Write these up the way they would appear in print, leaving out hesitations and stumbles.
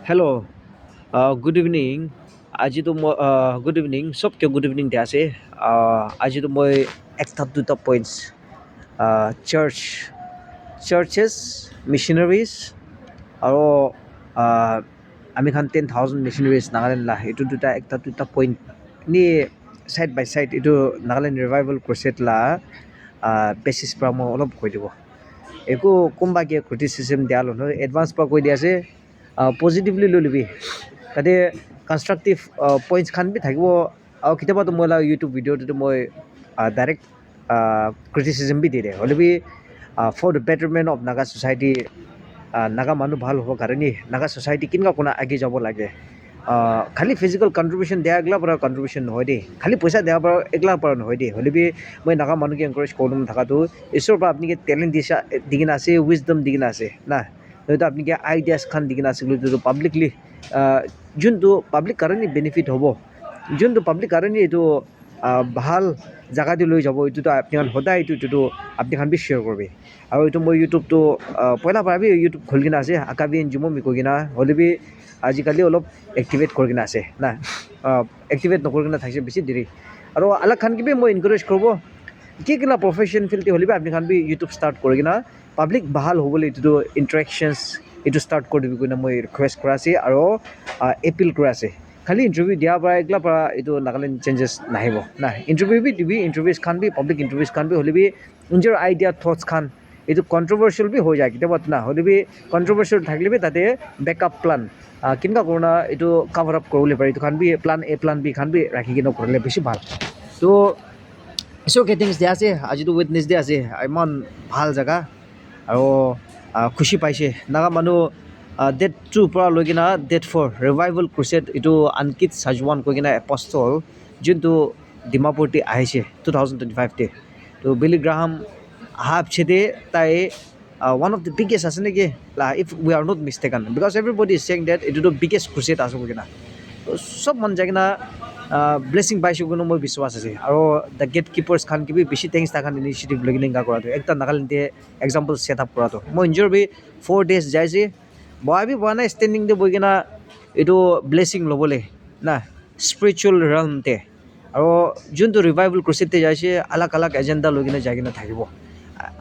Hello, good evening. আজি তো মই গুড ইভিনিং চবকে গুড ইভিনিং দিয়া আছে আজি তো মই একটা দুটা পইণ্টছ চাৰ্চ চাৰ্চেছ মিছনেৰিজ আৰু আমি খান 10,000 মিছনেৰিজ নাগালেণ্ড লা এইটো দুটা একটা দুটা পইণ্ট এনে ছাইড বাই ছাইড এইটো নাগালেণ্ড ৰিভাইভেল ক্ৰছেট লা বেচিছ পৰা মই অলপ কৈ দিব একো কোনোবাকে ক্ৰিটিচিজম দিয়া নহয় এডভান্স পৰা কৈ দিয়া আছে পজিটিভলি লৈ ল'বি তাতে কনষ্ট্ৰাক্টিভ পইণ্টছ খান বি থাকিব আৰু কেতিয়াবাতো মই ইউটিউব ভিডিঅ'টোতো মই ডাইৰেক্ট ক্ৰিটিচিজম বি দি দিয়ে হ'লে বি for the betterment of Naga society Naga মানুহ ভাল হ'ব কাৰণে নাগা ছ'চাইটি কেনেকুৱা কোনা আগে যাব লাগে খালি ফিজিকেল কণ্ট্ৰিবিউশ্যন দিয়া এগলা পৰা কণ্ট্ৰিবিউশ্যন নহয় দেই খালি পইচা দিয়া পৰা এগলা পৰা নহয় দেই হ'লে বি মই নাগা মানুহকে এনকাৰেজ কৰোঁ থকাটো ঈশ্বৰৰ পৰা আপুনি টেলেণ্ট দিছা দি কিনে আছে উইজডম দি কিনে আছে না হয়তো আপুনি আইডিয়াছ খান দি কিনে আছে যিটো পাব্লিকলি যোনটো পাব্লিক কাৰণে বেনিফিট হ'ব যোনটো পাব্লিক কাৰণে এইটো ভাল জেগাতে লৈ যাব এইটোতো আপুনি সদায় এইটো আপুনি খান বি শ্বেয়াৰ কৰিবি আৰু এইটো মই ইউটিউবটো পইলা পৰা বি ইউটিউব খুলি কিনে আছে আকাবি এনজিঅ'মি কৈ কিনে হ'লে বি আজিকালি অলপ এক্টিভেট কৰি কিনে আছে না এক্টিভেট নকৰি কিনে থাকিছে বেছি দেৰি আৰু আলাগ খান কিবি মই এনকাৰেজ কৰিব কি কিনা প্ৰফেশ্যন ফিল্ডে হ'লে আপুনি খান বি ইউটিউব ষ্টাৰ্ট কৰি কিনে পাব্লিক ভাল হ'বলৈ এইটোতো ইণ্টাৰেকশ্যনছ এইটো ষ্টাৰ্ট কৰি দিবি কিনে মই ৰিকুৱেষ্ট কৰা আছে আৰু এপিল কৰা আছে খালি ইণ্টাৰভিউ দিয়াৰ পৰা এগলা পৰা এইটো নাগালেণ্ড চেঞ্জেছ নাহিব না ইণ্টাৰভিউ বি দিবি ইণ্টাৰভিউজ খান বি পাব্লিক ইণ্টাৰভিউজ খান বি হ'লে বি নিজৰ আইডিয়া থটছ খান এইটো কণ্ট্ৰভাৰ্চিয়েল বি হৈ যায় কেতিয়াবা না হ'লে বি কণ্ট্ৰভাৰ্চিয়েল থাকিলে বি তাতে বেকআপ প্লান কেনেকুৱা কৰোণা এইটো কাভাৰ আপ কৰিবলৈ পাৰি এইটো খান বি প্লান এ প্লান বি খান বি ৰাখি কিনে কৰিলে বেছি ভাল তো ঈশ্বৰ কেটিংছ দিয়া আছে আজিতো ৱেটনেছ ডে আছে ইমান ভাল জেগা আৰু খুচি পাইছে নাগা মানুহ ডেট 2 পৰা লৈ কিনে ডেট 4 ৰিভাইভেল ক্ৰুছেড এইটো আনকিত চাজৱান কৈ কিনে এপষ্টল যোনটো ডিমাপুৰতে আহিছে 2025 তো বিলি গ্ৰাহাম অহা পিছতে তাই ওৱান অফ দ্য বিগেষ্ট আছে নেকি if we are not mistaken because everybody is saying that এইটোতো বিগেষ্ট ক্ৰুছেড আছে কৈ কিনে চব মন যায় কিনে ব্লেছিং পাইছোঁ কিন্তু মই বিশ্বাস আছে আৰু দ্য গেট কিপাৰ্ছ খান কিবি বেছি টেংছ তাখান ইনিচিয়েটিভ লৈ কিনে কৰাটো একটা নাগালেণ্ডে এক্সাম্পল ছেট আপ কৰাটো মই নিজৰ বি 4 days যাইছে বহাবি বহা নাই ষ্টেণ্ডিং দে বহি কিনে এইটো ব্লেছিং ল'বলৈ না স্পিৰিচুৱেল ৰেলমতে আৰু যোনটো ৰিভাইভেল ক্ৰুছেডতে যাইছে আলাগ আলাগ এজেণ্ডা লৈ কিনে যাই কিনে থাকিব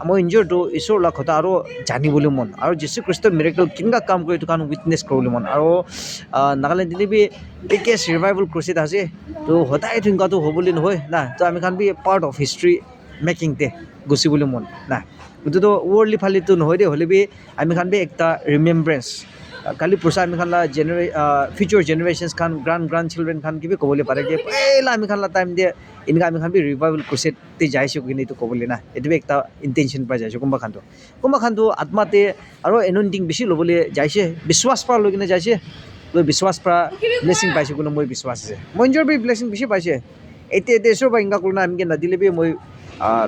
মই ইনজৰটো ঈশ্বৰৰ কথা আৰু জানিবলৈ মন আৰু যীশুখ্ৰীষ্টৰ মিৰেকল কেনেকুৱা কাম কৰি এইটো কাৰণ উইটনেছ কৰিবলৈ মন আৰু নাগালেণ্ডে বি বিগেষ্ট ৰিভাইভেল ক্ৰুছেড আছে তো সদায় তেনেকুৱাটো হ'বলৈ নহয় না তো আমি খান বি পাৰ্ট অফ হিষ্ট্ৰী মেকিংতে গুচিবলৈ মন না এইটোতো ৱৰ্ল্ডলি ফালিটো নহয় দেই হ'লে বি আমি খান বি একটা ৰিমেম্ব্ৰেঞ্চ কালি পইচা আমি খান ফিউচাৰ জেনেৰেশ্যনছ খান গ্ৰাণ্ড চিলড্ৰেন খান কিবি ক'বলৈ পাৰে যে পইলা আমি খান টাইম দিয়ে এনেকুৱা আমি খান বি ৰিভাইভেল ক্ৰুছেডতে যাইছোঁ কিন্তু এইটো ক'বলৈ না এইটো একটা ইণ্টেনশ্যন পাই যাইছোঁ কোনোবা খানটো আত্মাতে আৰু এনইণ্টিং বেছি ল'বলৈ যাইছে বিশ্বাস পৰা লৈ কিনে যাইছে লৈ বিশ্বাস পৰা ব্লেছিং পাইছোঁ কিন্তু মই বিশ্বাস আছে মই নিজৰ বি ব্লেছিং বেছি পাইছে এতিয়া ঈশ্বৰৰ পৰা ইনকা কৰোঁ না আমি নাদিলে বি মই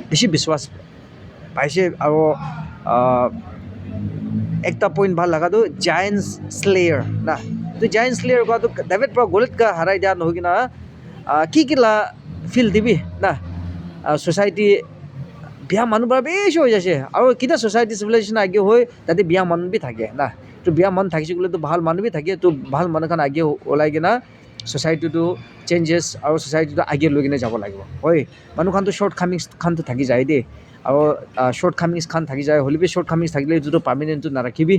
বেছি বিশ্বাস পাইছে আৰু একটা পইণ্ট ভাল লগাটো জায়েণ্ট স্লেয়াৰ না তো জায়েণ্ট স্লেয়াৰ কৰাটো ডেভিড পৰা গলিতকা হাৰাই দিয়া নহয় কিনা কি কিলা ফিল দিবি না ছ'চাইটি বিয়া মানুহ পৰা বেছি হৈ যাইছে আৰু কেতিয়া ছ'চাইটি চিভিলাইজেশ্যন আগে হৈ তাতে বিয়া মানুহ বি থাকে না তো বিয়া মানুহ থাকিছে গ'লেতো ভাল মানুহ বি থাকে তো ভাল মানুহখন আগে ওলাই কিনা ছ'চাইটিটো চেঞ্জেছ আৰু ছ'চাইটিটো আগে লৈ কিনে যাব লাগিব হয় মানুহখনটো শ্বৰ্ট কামিংছ খানটো থাকি যায় দেই আৰু শ্বৰ্ট কামিংছ খান থাকি যায় হ'লে বি শ্বৰ্ট কামিংছ থাকিলে এইটোতো পাৰ্মানেণ্টটো নাৰাখিবি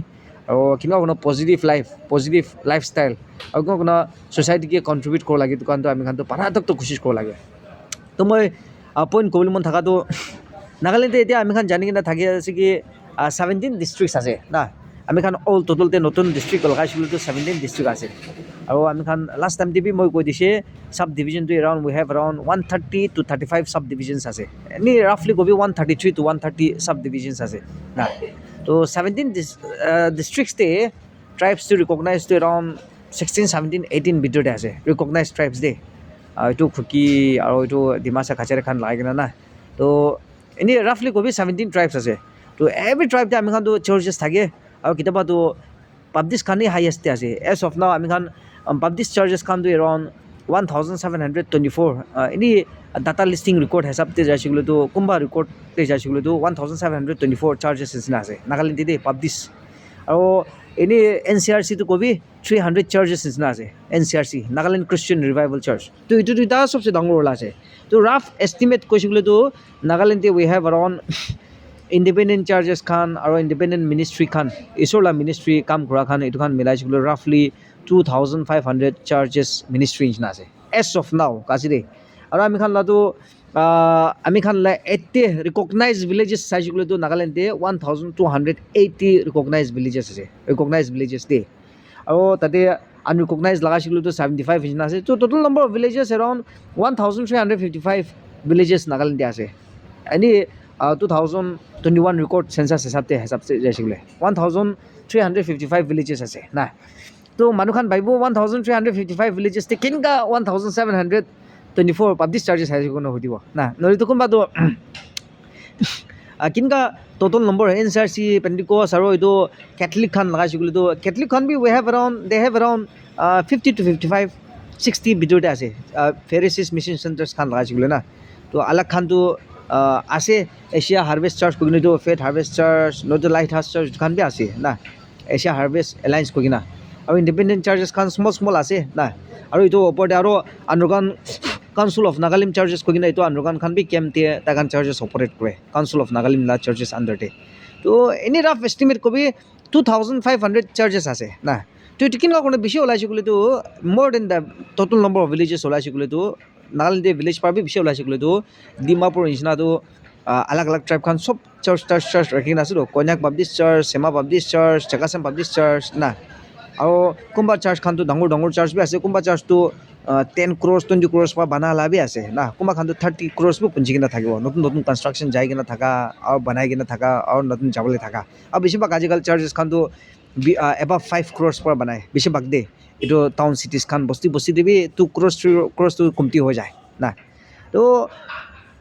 আৰু কেনেকুৱা কোনো পজিটিভ লাইফষ্টাইল আৰু কোনো ছ'চাইটিকে কণ্ট্ৰিবিউট কৰিব লাগে দোকানটো আমি খানটো পাৰাতকটো কোচিছ কৰিব লাগে তো মই পইণ্ট ক'বলৈ মন থকাটো নাগালেণ্ডে এতিয়া আমি খান জানি কিনে থাকি আছে কি 17 ডিষ্ট্ৰিক্টছ আছে না আমি খান অল টোটেলতে নতুন ডিষ্ট্ৰিক্ট লগাইছিলোঁতো 17 ডিষ্ট্ৰিক্ট আছে আৰু আমি খান লাষ্ট টাইম টিভি মই কৈ দিছে চাব ডিভিজনটো around we have around 130 to 35 চাব ডিভিজনছ আছে এনে ৰাফলি কবি 133 to 130 চাব ডিভিজনছ আছে না তো 17 ডিষ্ট্ৰিক্টছতে ট্ৰাইবছটো ৰিকগনাইজটো এৰাউণ্ড 16, 17, 18 ভিতৰতে আছে ৰিকগনাইজ ট্ৰাইবছ দেই এইটো খুকি আৰু এইটো ডিমাচা খাচেৰা খান লাগে না তো এনেই ৰাফলি কবি 17 ট্ৰাইবছ আছে তো এভৰি ট্ৰাইবতে আমি খানটো চাৰ্চেছ থাকে আৰু কেতিয়াবাতো পাব্লিছ খানেই হাইয়েষ্টে আছে এজ অফ নাও আমি খান পাব্লিছ চাৰ্জেছ খানটো এৰাউণ্ড 1724 এনেই ডাটা লিষ্টিং ৰেকৰ্ড হিচাপতে যাইছিলোঁতো কোনোবা ৰেকৰ্ডতে যাইছিলোঁতো 1724 চাৰ্জেছ নিচিনা আছে নাগালেণ্ডে দেই পাব্লিছ আৰু এনে NCRC টো কবি 300 চাৰ্চেছ নিচিনা আছে NCRC Nagaland Christian revival church তো এইটো দুটা চবচে ডাঙৰ ওলা আছে তো ৰাফ এষ্টিমেট কৈছোঁ বোলেতো নাগালেণ্ডে উই হেভ এৰাউণ্ড ইণ্ডিপেণ্ডেণ্ট চাৰ্চেছ খান আৰু ইণ্ডিপেণ্ডেণ্ট মিনিষ্ট্ৰী খান ঈশ্বৰলা মিনিষ্ট্ৰী কাম কৰা খান এইটো খান মিলাইছোঁ বোলে ৰাফলি 2500 চাৰ্চেছ মিনিষ্ট্ৰী নিচিনা আছে এছ অফ নাও কাছি দেই আৰু আমি খান লাটো আমি খান লা 80 ৰিকগনাইজ ভিলেজেছ চাইছোঁ বোলেতো নাগালেণ্ডে 1280 ৰিকগনাইজ ভিলেজেছ আছে ৰিকগনাইজ ভিলেজেছ দেই আৰু তাতে আনৰিকগনাইজ লগাইছিলোঁতো 75 নিচিনা আছে তো total number of villages around 1355 villages নাগালেণ্ডে আছে এনে 2021 ৰেকৰ্ড চেঞ্চাছ হিচাপতে যাইছে বোলে 1355 ভিলেজেছ আছে না তো মানুহখান ভাবিব 1355 ভিলেজেছতে কেনেকুৱা 1724 পাব্লিক চাৰ্জেছ হাই কোনো সুধিব না নহ'লেতো কোনোবাতো কেনেকুৱা টোটেল নম্বৰ NCRC পেণ্টিকছ আৰু এইটো কেথলিক খান লগাইছোঁ বুলিতো কেথলিক খান বি we have around they have around 50 to 55 60 ভিতৰতে আছে ফেৰিচিছ মিছন চেণ্টাৰ্ছ খান লগাইছোঁ বোলে না তো আলাগ খানটো আছে এছিয়া হাৰ্ভেষ্ট চাৰ্চ কৰি কিনে ফেথ হাৰ্ভেষ্ট চাৰ্চ নয়তো লাইট হাউচ চাৰ্চ খান বি আছে না এছিয়া হাৰ্ভেষ্ট এলায়েন্স কৰি কিনা আৰু ইণ্ডিপেণ্ডেণ্ট চাৰ্চেছ খান স্মল আছে না আৰু এইটো ওপৰতে আৰু underground council of Nagaland searches কৰি কিনে এইটো আণ্ডাৰগ্ৰাউণ্ড খান বি কেম্পতে তাকান চাৰ্চেছ অপাৰেট কৰে কাউন্সিল অফ নাগালেণ্ড লা চাৰ্চেছ আণ্ডাৰতে তো এনেই ৰাফ এষ্টিমেট কবি 2500 চাৰ্চেছ আছে না তো এইটো কেনেকুৱা কাৰণে বেছি ওলাইছোঁ বুলিতো মোৰ then the total number of villages ওলাইছোঁ বুলিতো নাগালেণ্ডে ভিলেজ পাৰ্বি বেছি ওলাইছোঁ বুলিতো ডিমাপুৰ নিচিনাটো আলাগ আলাগ ট্ৰাইব খান চব চাৰ্চ ৰাখি কিনে আছিলোঁ কন্যাক বাপ্টিষ্ট চাৰ্চ চেমা বাপ্টিষ্ট চাৰ্চ চেকাচাম বাপ্টিষ্ট চাৰ্চ না আৰু কোনোবা চাৰ্চ খানটো ডাঙৰ ডাঙৰ চাৰ্চ বি আছে কোনোবা চাৰ্চটো 10 crores 20 crores পৰা বনাই লাভি আছে না কোনোবা খানটো 30 crores বি পুঞ্জি কিনে থাকিব নতুন নতুন কনষ্ট্ৰাকশ্যন যাই কিনে থাকা আৰু বনাই কিনে থাকা আৰু নতুন যাবলৈ থাকা আৰু বেছিভাগ আজিকালি চাৰ্চেছ খানটো এবাভ 5 crores পৰা বনায় বেছিভাগ দেই এইটো টাউন চিটিজ খান বস্তি দিবি 2 crores 3 crores কমতি হৈ যায় না তো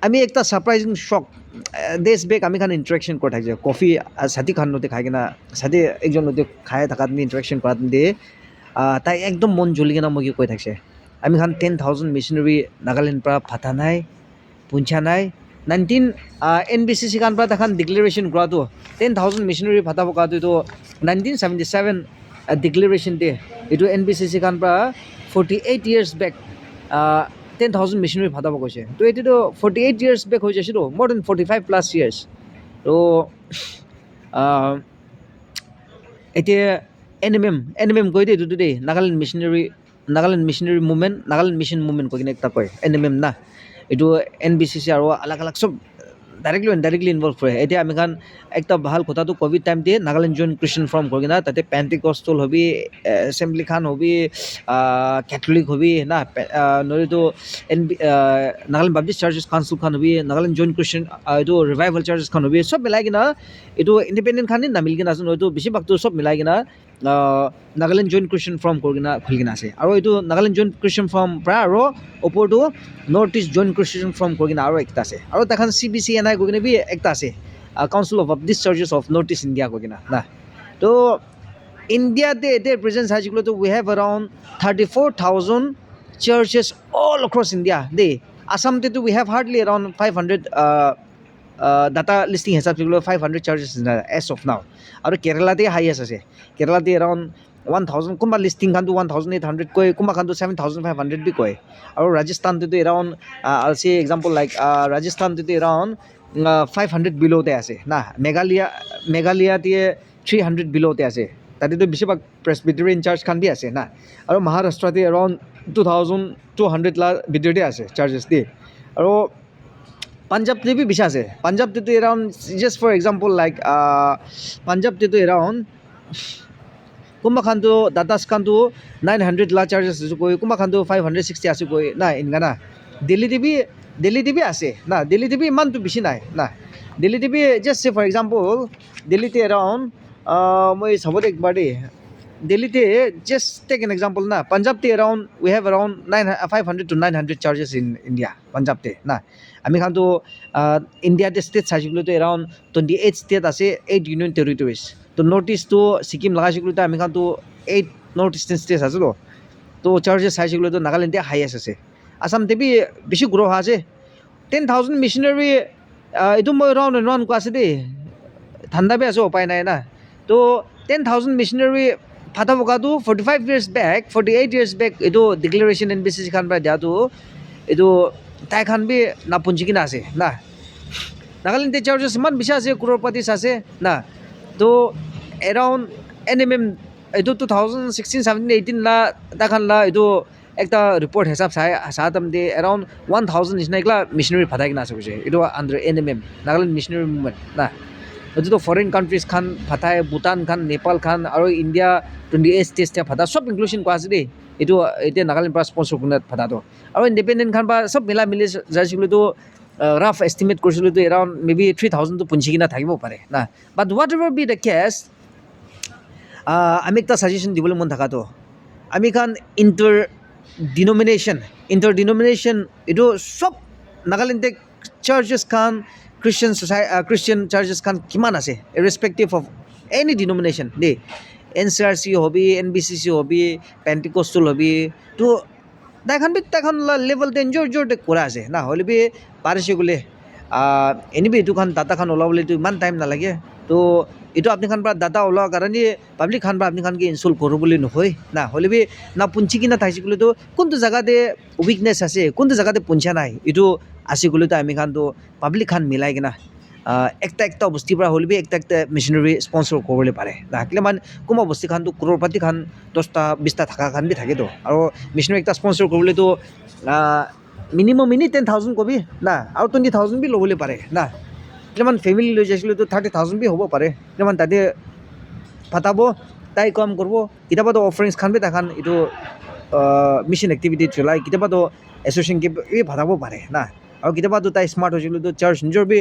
আমি একটা সারপ্রাইজিং শক দেশ বেগ আমি খান ইন্টারেকশন করে থাকছে কফি সাথী খান নতে খাই কিনা সাথী একজন নতে খাই থাকাত ইন্টারেকশন করাত দিয়ে তাই একদম মন জ্বলি কিনা মোক কৈ থাকছে আমি খান 10,000 মিশনারি নাগালেণ্ড পৰা ফাটা নাই পুঞ্চা নাই 19 NBCC খান পৰা তাখান ডিক্লেৰেশ্যন কৰাটো 10,000 মিশনাৰি ফাটাব কৰাটো এইটো 1977 ডিক্লেৰেশ্যন দিয়ে এইটো NBCC খান পৰা 48 years বেক 10,000 মিশনাৰি ফাটাব কৈছে তো এইটোতো 48 years বেক হৈ যাইছিলোঁ মোৰ দেন 45+ years তো এতিয়া NMM কৈ দিয়ে এইটো দেই Nagaland missionary movement Nagaland mission movement কৈ কিনে এটা কয় NMM না এইটো NBCC আৰু আলাগ আলাগ চব ডাইৰেক্টলি ইনডাইৰেক্টলি ইনভলভ কৰে এতিয়া আমি খান একটা ভাল কথাটো কোভিড টাইম দিয়ে নাগালেণ্ড জইণ্ট খ্ৰীষ্টিয়ান ফৰ্ম কৰি কিনা তাতে পেণ্টিকষ্টল হবি এছেম্বলি খান হবি কেথলিক হবি না নহ'লেতো নাগালেণ্ড বাপ্টিষ্ট চাৰ্চেছ কাউন্সিল খান হবি নাগালেণ্ড জইণ্ট খ্ৰীষ্টিয়ান এইটো ৰিভাইভেল চাৰ্চেছ খান হবি চব মিলাই কিনা এইটো ইণ্ডিপেণ্ডেণ্ট খান নামিল কিনা আছে নহয়তো বেছিভাগটো চব মিলাই কিনা নাগালেণ্ড জইণ্ট খ্ৰীষ্টিয়ান ফৰ্ম কৰি কিনা খুলি কিনা আছে আৰু এইটো নাগালেণ্ড জইণ্ট খ্ৰীষ্টিয়ান ফৰ্ম পৰা আৰু ওপৰটো North East joint Christian forum কৰি কিনা আৰু একটা আছে আৰু তাখান CBCNI কৰি কিনে বি একটা আছে council of Baptist churches of North East India কৰি কিনা না তো ইণ্ডিয়াতে এতিয়া প্ৰেজেঞ্চ হাইছিলেতো we have around 34,000 churches all across India দেই আসামতেতো we have hardly around 500 data listing হিচাপ থাকিলেও 500 চাৰ্চেছ এজ অফ নাও আৰু কেৰালাতে হাইয়েষ্ট আছে কেৰালাতে এৰাউণ্ড 1,000 কোনোবা লিষ্টিং খানটো 1,800 কয় কোনোবা খানটো 7,500 বি কয় আৰু ৰাজস্থানটোতো এৰাউণ্ড আছে এক্সাম্পল লাইক ৰাজস্থানটোতো এৰাউণ্ড 500 বিল'তে আছে না মেঘালয়তে 300 বিল'তে আছে তাতেতো বেছিভাগ প্ৰেছবিটেৰিয়ান চাৰ্চ খান বি আছে না আৰু মহাৰাষ্ট্ৰতে এৰাউণ্ড 2,200 লা ভিতৰতে আছে চাৰ্চেছ দেই আৰু পাঞ্জাবতে বি বেছি আছে পাঞ্জাবতেতো around just for example like পাঞ্জাবতেতো এৰাউণ্ড কোনোবা খানটো দাদাছ খানটো 900 লা চাৰ্চেছ আছে কৈ কোনোবা খানটো 560 আছে কৈ না এনেকুৱা না দিল্লীতে বি আছে না দিল্লীতে বি ইমানটো বেছি নাই না দিল্লীতে বি জাষ্ট ফৰ এক্সাম্পল দিল্লীতে এৰাউণ্ড মই চাব দে একবাৰ দেই দিল্লীতে জাষ্ট টেক এন এক্সাম্পল না পাঞ্জাবতে around we have around 500 to 900 churches in India পাঞ্জাবতে না আমি খানটো ইণ্ডিয়াতে ষ্টেট চাইছিলোতো এৰাউণ্ড 28 ষ্টেট আছে 8 ইউনিয়ন টেৰিটৰিজ তো নৰ্থ ইষ্টটো ছিকিম লগাইছিলোতো আমি খানটো 8 নৰ্থ ইষ্টাৰ্ণ ষ্টেট আছিলোঁ তো চাৰ্চেছ চাইছিলোতো নাগালেণ্ডে হাইয়েষ্ট আছে আসামতে বি বেছি গ্ৰ' হোৱা আছে 10,000 মিছনাৰী এইটো মই ৰাউণ্ড কোৱা আছে দেই ঠাণ্ডা বি আছে উপায় নাই না তো 10,000 missionary phata bokatu 45 years back 48 years back edu declaration NBCC khan pra dia tu edu tai khan bi na punji kina ase na Nagaland te churches man bisha ase crorepati ase na to around NMM edu 2016 17 18 la ta khan la edu ekta report hesab sa tam de around 1000 is naikla missionary phata kina ase edu under NMM Nagaland missionary movement na edu to foreign countries khan phatai Bhutan khan Nepal khan aro India 28 states te phata sob inclusion ko ase de edu ete Nagaland pra sponsor kuna phata to aro independent khan ba sob mila mili jaisulu to rough estimate korsilu to around maybe 3000 to punchi kina thakibo pare na but whatever be the case আমি একটা suggestion দিবলৈ মন থাকা তো আমি খান ইণ্টাৰ এইটো চব নাগালেণ্ডে চাৰ্চেছ খান খ্ৰীষ্টিয়ান চাৰ্চেছ খান কিমান আছে ইৰেছপেক্টিভ অফ এনি ডিনমিনেশ্যন দেই NCRC হবি NBCC হবি পেণ্টিকষ্টেল হবি তো তাইখন লেভেলতে জোৰ কৰা আছে না হ'লে বি পাৰিছে বোলে এনেবি এইটো খান ডাটা খান ওলাবলৈতো ইমান টাইম নালাগে তো itu apni khan pra data ola karani public khan pra apni khan ke install koru boli nohoi na holibi na punchi kina thaisi gule to kuntu jaga de weakness ase kuntu jaga de puncha nai itu asi gule to ami khan to public khan milai kina ekta bosti pra holibi ekta missionary sponsor korole pare na kile man kuma bosti khan to crorepati khan 10 ta 20 ta thaka khan bi thake to aro missionary ekta sponsor korole to minimum 10,000 kobi na aro 20,000 bi lobole pare na যেমন family লৈ যাইছিলোঁ তো 30,000 B হ'ব পাৰে যেমন তাতে ফাটাব তাই কাম কৰিব কেতিয়াবাতো অফাৰিংছ খান বি তাখান এইটো মিছন এক্টিভিটি চলাই কেতিয়াবাতো এছ'চিয়েশ্যন কেম্প এই ফাটাব পাৰে না আৰু কেতিয়াবাতো তাই স্মাৰ্ট হৈছিলোঁ তো চাৰ্চ নিজৰ বি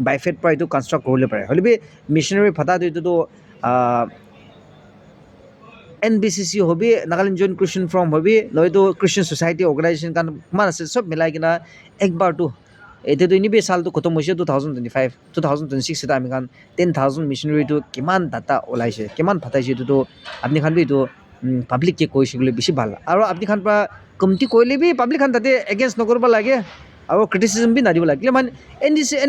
বাইফেট পৰা এইটো কনষ্ট্ৰাক্ট কৰিবলৈ পাৰে হ'লে বি মিছনেৰী ফাটাটো এইটোতো NBCC hobby Nagaland joint Christian from hobby নহয়তো খ্ৰীষ্টিয়ান ছ'চাইটি অৰ্গেনাইজেশ্যন কাৰণ কিমান আছে চব মিলাই কিনা একবাৰতো এতিয়াতো এনেবি চালটো খতম হৈছে 2025 2026 এটা আমি খান 10,000 মিছনেৰীটো কিমান ডাটা ওলাইছে কিমান ফাটাইছে এইটোতো আপুনি খান বি এইটো পাব্লিককে কৈছে বুলি বেছি ভাল আৰু আপুনি খান পৰা কমিটি কৰিলে বি পাব্লিক খান তাতে এগেইনষ্ট নকৰিব লাগে আৰু ক্ৰিটিচিজম বি নাদিব লাগে মানে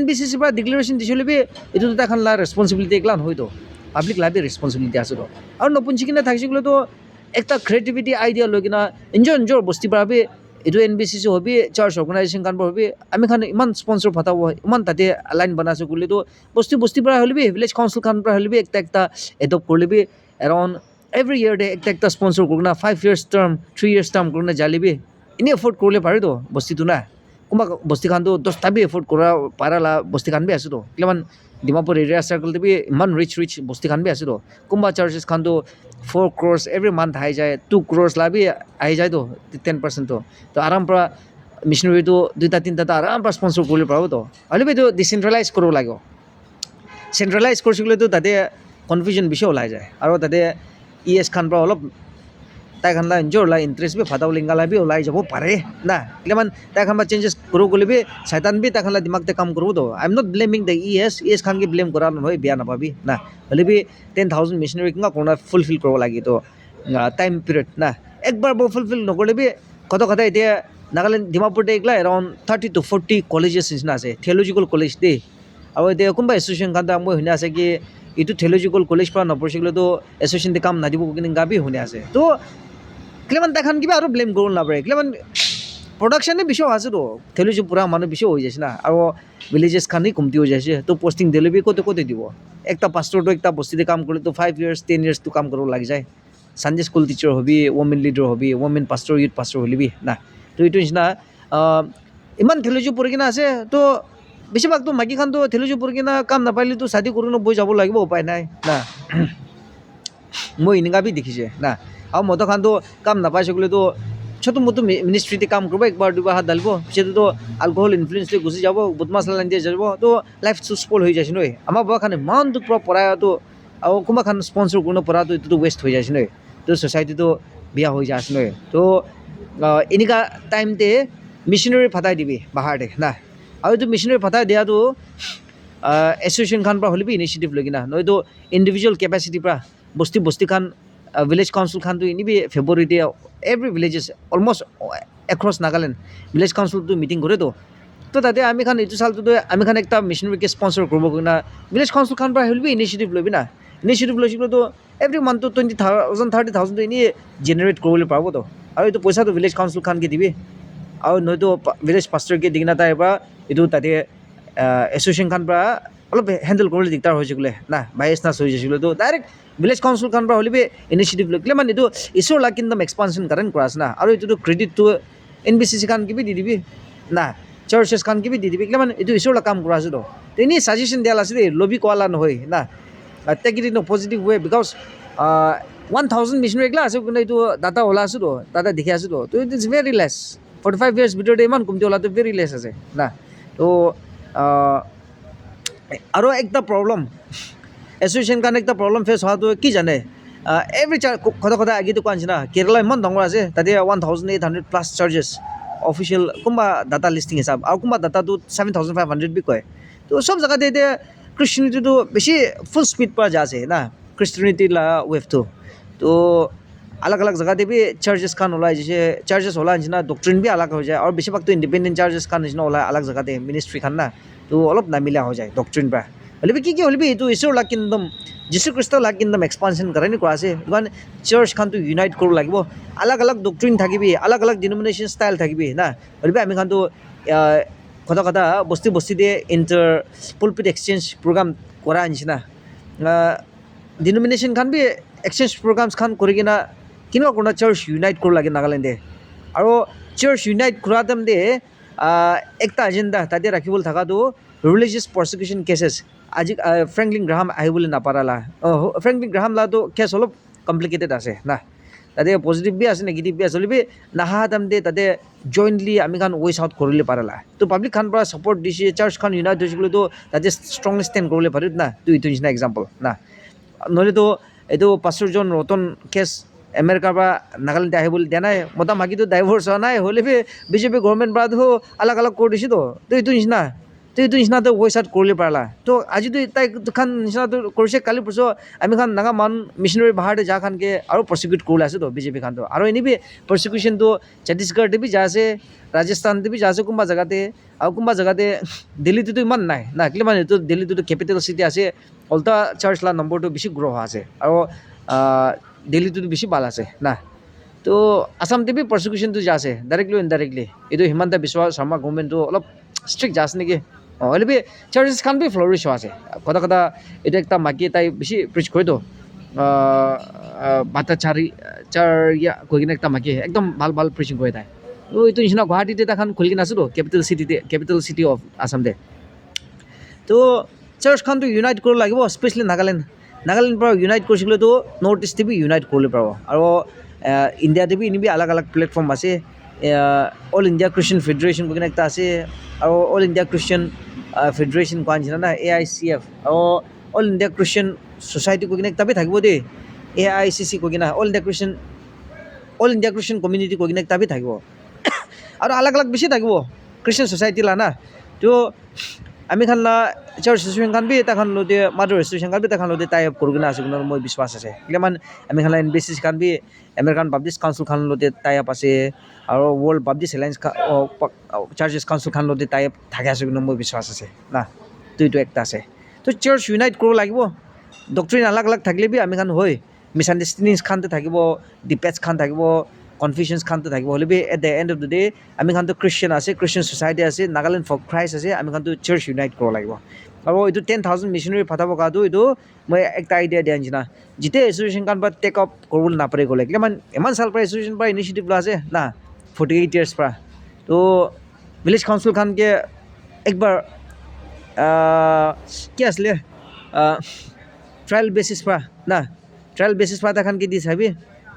NBCC পৰা ডিক্লেৰেশ্যন দিছিলে বি এইটো তাখান লা ৰেছপনচিবিলিটি এগলা নহয়তো পাব্লিক লাভে ৰেছপনচিবিলিটি আছে তো আৰু নপুঞ্চি কিনে থাকিছে গ'লেতো একটা ক্ৰিয়েটিভিটি আইডিয়া লৈ কিনা নিজৰ বস্তি পৰা বি এইটো NBCC হবি চাৰ্চ অৰ্গেনাইজেশ্যন কাম হবি আমি খান ইমান স্পন্সৰ ফাটাব ইমান তাতে লাইন বনাইছোঁ গ'লেতো বস্তি পৰা হ'লেবি ভিলেজ কাউন্সিল খান পৰা হ'লেবি একটা এডপ্ট কৰিলেবি এৰাউণ্ড এভৰি ইয়াৰ ডে একটা স্পন্সৰ কৰোঁ না 5 years টাৰ্ম 3 years টাৰ্ম কৰোঁ না জালিবি এনেই এফৰ্ড কৰিলে পাৰিতো বস্তিটো না কোনোবা বস্তি খানটো 10টা বি এফৰ্ড কৰা পাৰালা বস্তি খান বি আছেতো কিমান ডিমাপুৰ এৰিয়া চাৰ্কলতে বি ইমান ৰিচ বস্তি খান বি আছেতো কোনোবা চাৰ্চেছ খানটো 4 crores every month আহি যায় 2 crores লাভি আহি যায় তো 10% তো আৰাম পৰা মিছনেৰীটো 2টা 3টা আৰাম পৰা স্পন্সৰ কৰিব পাৰিব তো হ'লে এইটো ডিচেণ্ট্ৰেলাইজ কৰিব লাগিব চেণ্ট্ৰেলাইজ কৰিছিলেতো তাতে কনফিউজন বেছি ওলাই যায় আৰু তাতে ES খান পৰা অলপ তাই খান নিজৰ ওলাই ইণ্টাৰেষ্ট বি ফাটাও লিংগালা বি ওলাই যাব পাৰে না কিমান তাই খান বা চেঞ্জেছ কৰিব গ'লে বি চাইতান বি তাই খান দিমাগতে কাম কৰিব তো আই am not blaming the ES খানকে ব্লেম কৰা নহয় বেয়া নাপাবি না হ'লে বি 10,000 মিছনেৰী কিবা কৰোণা ফুলফিল কৰিব লাগে তো টাইম পিৰিয়ড না একবাৰ ফুলফিল নকৰিলে বি কথা এতিয়া নাগালেণ্ড ডিমাপুৰতে এইগিলা এৰাউণ্ড 30 to 40 কলেজেছ নিচিনা আছে থিয়লজিকেল কলেজ দেই আৰু এতিয়া কোনোবা এছ'চিয়েশ্যন খান মই শুনি আছে কি এইটো থিয়লজিকেল কলেজ পৰা নপঢ়িছে গ'লেতো এছ'চিয়েশ্যনতে কাম নাদিব কিন্তু গাবি শুনি আছে তো কিমান তাখান কিবা আৰু ব্লেম কৰিব নাপাৰে কিমান প্ৰডাকশ্যনে বেছি আছেতো থিয়লজি পুৰা মানুহ বেছি হৈ যাইছে না আৰু ভিলেজেছ খানেই কমতি হৈ যাইছে তো পষ্টিং দিলে বি ক'তে দিব একটা পাষ্টৰটো একটা বস্তিতে কাম কৰিলে তো 5 years 10 years তো কাম কৰিব লাগি যায় চানডে স্কুল টিচাৰ হবি ওমেন লিডাৰ হবি ওমেন পাষ্টৰ ইউথ পাষ্টৰ হলিবি না তো এইটো নিচিনা ইমান থিয়লজি পঢ়ি কিনে আছে তো বেছিভাগতো মাইকী খানতো থিয়লজি পঢ়ি কিনে কাম নাপাৰিলেতো চাদি কৰি নবৈ যাব লাগিব উপায় নাই না মই এনেকুৱা বি দেখিছে না আৰু মদ খানতো কাম নাপাইছে গ'লেতো ছোটো মোটো মিনিষ্ট্ৰিতে কাম কৰিব একবাৰ দুবাৰ হাত ঢালিব পিছততো এলকহল ইনফ্লুয়েঞ্চ লৈ গুচি যাব বদমাছ লাইন দিয়ে যাব তো লাইফটো স্পইল হৈ যাইছে নহয় আমাৰ বয়স খান ইমানটো পৰা পঢ়াটো আৰু কোনোবা খান স্পন্সৰ কৰিব পঢ়াটো এইটোতো ৱেষ্ট হৈ যাইছে নহয় তো ছ'চাইটিটো বেয়া হৈ যাইছে নহয় তো এনেকুৱা টাইমতে মিছনেৰী ফাটাই দিবি বাহাৰতে না আৰু এইটো মিছনেৰী ফাটাই দিয়াটো এছ'চিয়েশ্যন খান পৰা হ'লে বি ইনিচিয়েটিভ লৈ কিনা নহয়তো ইণ্ডিভিজুৱেল কেপাচিটিৰ পৰা বস্তি খান ভিলেজ কাউন্সিল খানটো এনেবি ফেব্ৰুৱাৰীতে every villages almost across Nagaland village কাউন্সিলটো মিটিং কৰেতো তো তাতে আমি খান এইটো চালটোতো আমি খান একটা মিছনেৰীকে স্পন্সৰ কৰিব কিনা ভিলেজ কাউন্সিল খান পৰা হ'লে বি ইনিচিয়েটিভ ল'বি না ইনিচিয়েটিভ লৈছিলেতো এভৰি মান্থটো 20,000 30,000 এনেই জেনেৰেট কৰিবলৈ পাৰিবতো আৰু এইটো পইচাটো ভিলেজ কাউন্সিলখনকে দিবি আৰু নহয়তো ভিলেজ পাষ্টাৰকে দি কিনে তাৰ পৰা এইটো তাতে এছ'চিয়েশ্যনখন পৰা অলপ হেণ্ডেল কৰিবলৈ দিগদাৰ হৈছে বোলে না বাইছ নাচ হৈ যাইছিলোঁ তো ডাইৰেক্ট ভিলেজ কাউন্সিলখন পৰা হ'লে ইনিচিয়েটিভ লৈ কিলে মানে এইটো ঈশ্বৰ লাগ কিন্দম এক্সপানশ্যন কাৰণ কৰা আছে না আৰু এইটোতো ক্ৰেডিটটো NBCC খান কিবি দি দিবি না চাৰ্চেছ খান কিবি দি দিবি কিলে মানে এইটো ঈশ্বৰ লাগ কাম কৰা আছে তো এনেই ছাজেশ্যন দিয়া আছে দেই লবি কোৱালা নহয় না take it in a positive way because 1,000 missionary class কিন্তু এইটো ডাটা ওলা আছো তো ডাটা দেখি আছো তো it is very less 45 years ভিতৰতে ইমান কমতি ওলাটো ভেৰি লেছ আছে না তো আৰু একটা প্ৰব্লেম এছ'চিয়েশ্যন কাৰণে একটা প্ৰব্লেম ফেচ হোৱাটো কি জানে এভৰি কথা আগেতো কোৱা নিচিনা কেৰেলা ইমান ডাঙৰ আছে তাতে 1,800+ চাৰ্জেছ অফিচিয়েল কোনোবা ডাটা লিষ্টিং হিচাপ আৰু কোনোবা ডাটাটো 7,500 বি কয় তো চব জেগাতে এতিয়া ক্ৰিষ্টিয়ানিটিটো বেছি ফুল স্পীড পৰা যা আছে না ক্ৰিষ্টিয়ানিটি লা ৱেভটো তো अलग अलग जगह भी चार्जेस खान ओला जैसे चार्जेस ओला निचिना डक्ट्रिन भी अलग हो जाए और बेसिभाग तो इंडिपेंडेंट चार्जेस खान निचिना ओला अलग जगह दे मिनिस्ट्री खान ना तो अलग ना मिला हो जाए डक्ट्रिन पर हले भी हले भी तो ईश्वर लाग किंगडम जिसु ख्रिस्ट लाग किंगडम एक्सपांशन करे नि कोआ से कारण चर्च खान तो यूनाइट करो लागिबो अलग अलग डक्ट्रिन থাকিবি अलग अलग डिनोमिनेशन स्टाइल থাকিবি ना हले भी आमी खान तो কথা বস্তি দিয়ে इंटर पुलपिट एक्सचेंज प्रोग्राम करा निचिना डिनोमिनेशन खान भी एक्सचेंज प्रोग्राम्स खान करि किना किनवा कोना चर्च यूनाइट करो लागे नागालैंडे और चर्च यूनाइट करादम दे एकटा एजेंडा तादे राखिबोल थाका तो रिलिजियस प्रसिक्यूशन केसेस आज फ्रैंकलिन ग्राहाम आहिबोले नापाराला फ्रैंकलिन ग्राहाम ला तो केस অলপ कम्प्लिकेटेड আছে ना तादे पॉजिटिव भी আছে नेगेटिव भी আছে लिबे नाहादम दे तादे जॉइंटली आमी खान वॉइस आउट करले पाराला तो पब्लिक खान পৰা सपोर्ट दिसे चर्च खान यूनाइट होइसिबले तो तादे स्ट्रंग स्टैंड करले पारित ना तो इतो निसिना एग्जांपल ना नले तो एतो पास्टर जन रतन केस আমেৰিকাৰ পৰা নাগালেণ্ড আহিবলৈ দিয়া নাই মতা মাগিটো ডাইভৰ্চ হোৱা নাই হ'লে বিজেপি গভৰ্ণমেণ্ট পৰাতো আলাগ আলাগ কৰি দিছে তো এইটো নিচিনাটো ভইচ আউট কৰিলে পাৰিলা তো আজিতো তাই খান নিচিনাটো কৰিছে কালি পৰশু আমি খান নাগা মান মিছনেৰী বাহাৰতে যা খানকে আৰু প্ৰচিকিউট কৰিলে আছে তো বিজেপি খানটো আৰু এনেবি প্ৰচিকিউশ্যনটো ছত্তীশগড়তে বি যা আছে ৰাজস্থানতে বি যা আছে কোনোবা জেগাতে আৰু কোনোবা জেগাতে দিল্লীতো ইমান নাই না কেলে মানে এইটো দিল্লীতো কেপিটেল চিটি আছে অলটা চাৰ্চ লা নম্বৰটো বেছি গ্ৰ' হোৱা আছে আৰু দিল্লীটো বেছি ভাল আছে না তো আসামতে বি প্ৰচিকিউশ্যনটো যা আছে ডাইৰেক্টলি ইনডাইৰেক্টলি এইটো হিমন্ত বিশ্ব শৰ্মা গভৰ্ণমেণ্টটো অলপ ষ্ট্ৰিক্ট যা আছে নেকি হ'লে বি চাৰ্চেছ খান বি ফ্লৰিছ হোৱা আছে কথা এইটো একটা মাকি তাই বেছি প্ৰিচ কৰেতো বাটাচাৰিয়া কৈ কিনে একটা মাকি একদম ভাল প্ৰিচিং কৰে তাই তো এইটো নিচিনা গুৱাহাটীতে তাখন খুলি কিনে আছো তো কেপিটেল চিটি অফ আসাম দে তো চাৰ্চ খানটো ইউনাইট কৰিব লাগিব স্পেচিয়েলি নাগালেণ্ড পৰা ইউনাইট কৰিছিলে তো নৰ্থ ইষ্টে বি ইউনাইট কৰিব পাৰিব আৰু ইণ্ডিয়াতে বি এনেবি আলাগ আলাগ প্লেটফৰ্ম আছে অল ইণ্ডিয়া খ্ৰীষ্টিয়ান ফেডাৰেশ্যন কৈ কিনে একটা আছে আৰু অল ইণ্ডিয়া খ্ৰীষ্টিয়ান ফেডাৰেশ্যন কোৱা নিচিনা না AICF আৰু অল ইণ্ডিয়া খ্ৰীষ্টিয়ান ছ'চাইটি কৈ কিনে একটা বি থাকিব দেই AICC কৈ কিনে অল ইণ্ডিয়া খ্ৰীষ্টিয়ান কমিউনিটি কৈ কিনে একটা বি থাকিব আৰু আলাগ আলাগ বেছি থাকিব খ্ৰীষ্টিয়ান ছ'চাইটি লা না তো আমি খান লা চাৰ্চ এছ'চিয়েশ্যন খান বি এটা খান লতে মাদাৰ এছ'চিয়েশ্যন খান বি এটা খান লতে টাই আপ কৰি কিনে আছে কিন্তু মই বিশ্বাস আছে কিমান আমি খান NBCC খান বি আমেৰিকান বাপ্টিষ্ট কাউন্সিল খান লতে টাই আপ আছে আৰু World Baptist Alliance churches council খান লতে টাই আপ থাকে আছে কিন্তু মই বিশ্বাস আছে না তো এইটো একটা আছে তো চাৰ্চ ইউনাইট কৰিব লাগিব ডক্ট্ৰিন আলাগ আলাগ থাকিলে বি আমি খান হয় মিছআণ্ডাৰষ্টেণ্ডিংছ খানতে থাকিব ডিবেটছ খান থাকিব কনফিউজনছ খানটো থাকিব হ'লে বি at the end of the day আমি খানটো খ্ৰীষ্টিয়ান আছে খ্ৰীষ্টিয়ান ছ'চাইটি আছে নাগালেণ্ড ফৰ খ্ৰাইষ্ট আছে আমি খানটো চাৰ্চ ইউনাইট কৰিব লাগিব আৰু এইটো 10,000 মিছনেৰী পঠাব কাৰণেতো এইটো মই একটা আইডিয়া দিয়া নিচিনা যেতিয়া এছ'চিয়েশ্যন খান পৰা টেক আপ কৰিবলৈ নাপাৰে গ'লে ইমান চাল পৰা এছ'চিয়েশ্যন পৰা ইনিচিয়েটিভ লোৱা আছে না 48 years পৰা তো ভিলেজ কাউন্সিল খানকে একবাৰ কি আছিলে ট্ৰায়েল বেচিছ পৰা না ট্ৰায়েল বেচিছ পৰা তাখানকে দি চাবি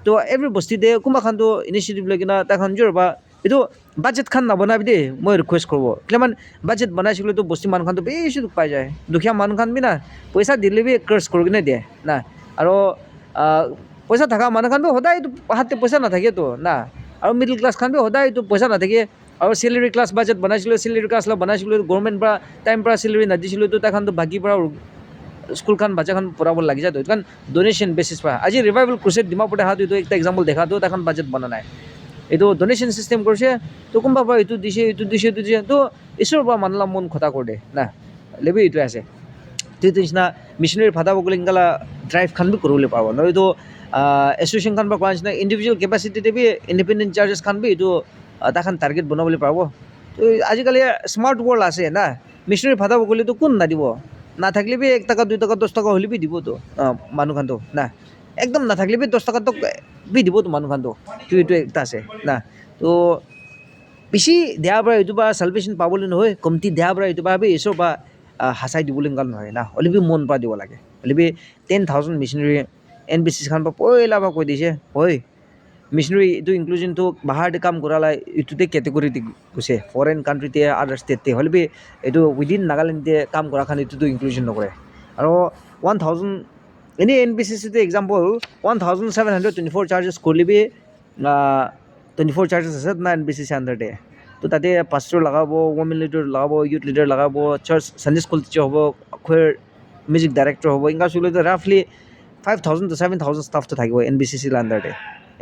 তো এভৰি বস্তুতে কোনোবা খানটো ইনিচিয়েটিভ লৈ কিনে তাখন জোৰ বা এইটো বাজেট খান নবনাবি দেই মই ৰিকুৱেষ্ট কৰিব কিমান বাজেট বনাইছিলেতো বস্তু মানুহ খানটো বেছি দুখ পাই যায় দুখীয়া মানুহ খান বি না পইচা দিলে বি কাৰ্চ কৰি কিনে দিয়ে না আৰু পইচা থকা মানুহ খান বি সদায় এইটো হাতে পইচা নাথাকেতো না আৰু মিডল ক্লাছ খান বি সদায় এইটো পইচা নাথাকে আৰু চেলেৰী ক্লাছ বাজেট বনাইছিলোঁ চেলেৰী ক্লাছ বনাইছিলোঁ গভৰ্ণমেণ্ট পৰা টাইম পৰা চেলেৰী নাদিছিলোঁ তো তাখানটো বাকী পৰা স্কুলখন বাচ্চাখন পঢ়াব লাগি যায় তো কাৰণ ডোনেশ্যন বেচিছ পৰা আজি ৰিভাইভেল ক্ৰুচেড ডিমাপুৰতে হাত এইটো একটা এক্সাম্পল দেখা তো তাখন বাজেট বনা নাই এইটো ডোনেশ্যন চিষ্টেম কৰিছে তো কোনোবা পৰা এইটো দিছে তো ঈশ্বৰৰ পৰা মানলা মন কথা কৰি দে না লেবি এইটোৱে আছে itu niচিনা মিছনেৰী ভাদাব গ'লে ইনকালা ড্ৰাইভ খান বি কৰিবলৈ পাব নহয়তো এছ'চিয়েশ্যন খান বা কৰা নিচিনা ইণ্ডিভিজুৱেল কেপাচিটিতে বি ইণ্ডিপেণ্ডেণ্ট চাৰ্জেছ খান বি এইটো তাখান টাৰ্গেট বনাবলৈ পাব তো আজিকালি স্মাৰ্ট ৱৰ্ল্ড আছে না মিছনেৰী ভাদাব গ'লেতো কোন নাদিব নাথাকিলে বি 1 টকা 2 টকা 10 টকা হ'লে বি দিবতো মানুহখানটো না একদম নাথাকিলে বি 10 টকাটো বি দিবতো মানুহখানটো তো এইটো একটা আছে না তো বেছি দেহাৰ পৰা এইটো বা চালভেশ্যন পাবলৈ নহয় কমটি দেহাৰ পৰা এইটো বা ঈশ্বৰ বা হাচাই দিবলৈ গাল নহয় না হ'লে বি মন পৰা দিব লাগে হ'লে বি 10,000 মিছনেৰী NBC খান পৰা পইলা বা কৈ দিছে হয় মিছনেৰী এইটো ইনক্লুজনটো বাহিৰতে কাম কৰালাই এইটোতে কেটেগৰীতে গৈছে ফৰেইন কাণ্ট্ৰিতে আদাৰ ষ্টেটতে হ'লে বি এইটো উইদিন নাগালেণ্ডতে কাম কৰা খান এইটোতো ইনক্লুজন নকৰে আৰু 1,000 এনেই NBCCতে এক্সাম্পল 1,724 চাৰ্জেছ কৰিলে বি 24 চাৰ্জেছ আছে না NBCC আণ্ডাৰতে তো তাতে পাষ্টৰ লগাব ওমেন লিডাৰ লগাব ইউথ লিডাৰ লগাব চাৰ্চ চানডে স্কুল টিচাৰ হ'ব আখৰ মিউজিক ডাইৰেক্টৰ হ'ব ইনকা চলিলে ৰাফলি 5,000 to 7,000 ষ্টাফটো থাকিব NBCC আণ্ডাৰতে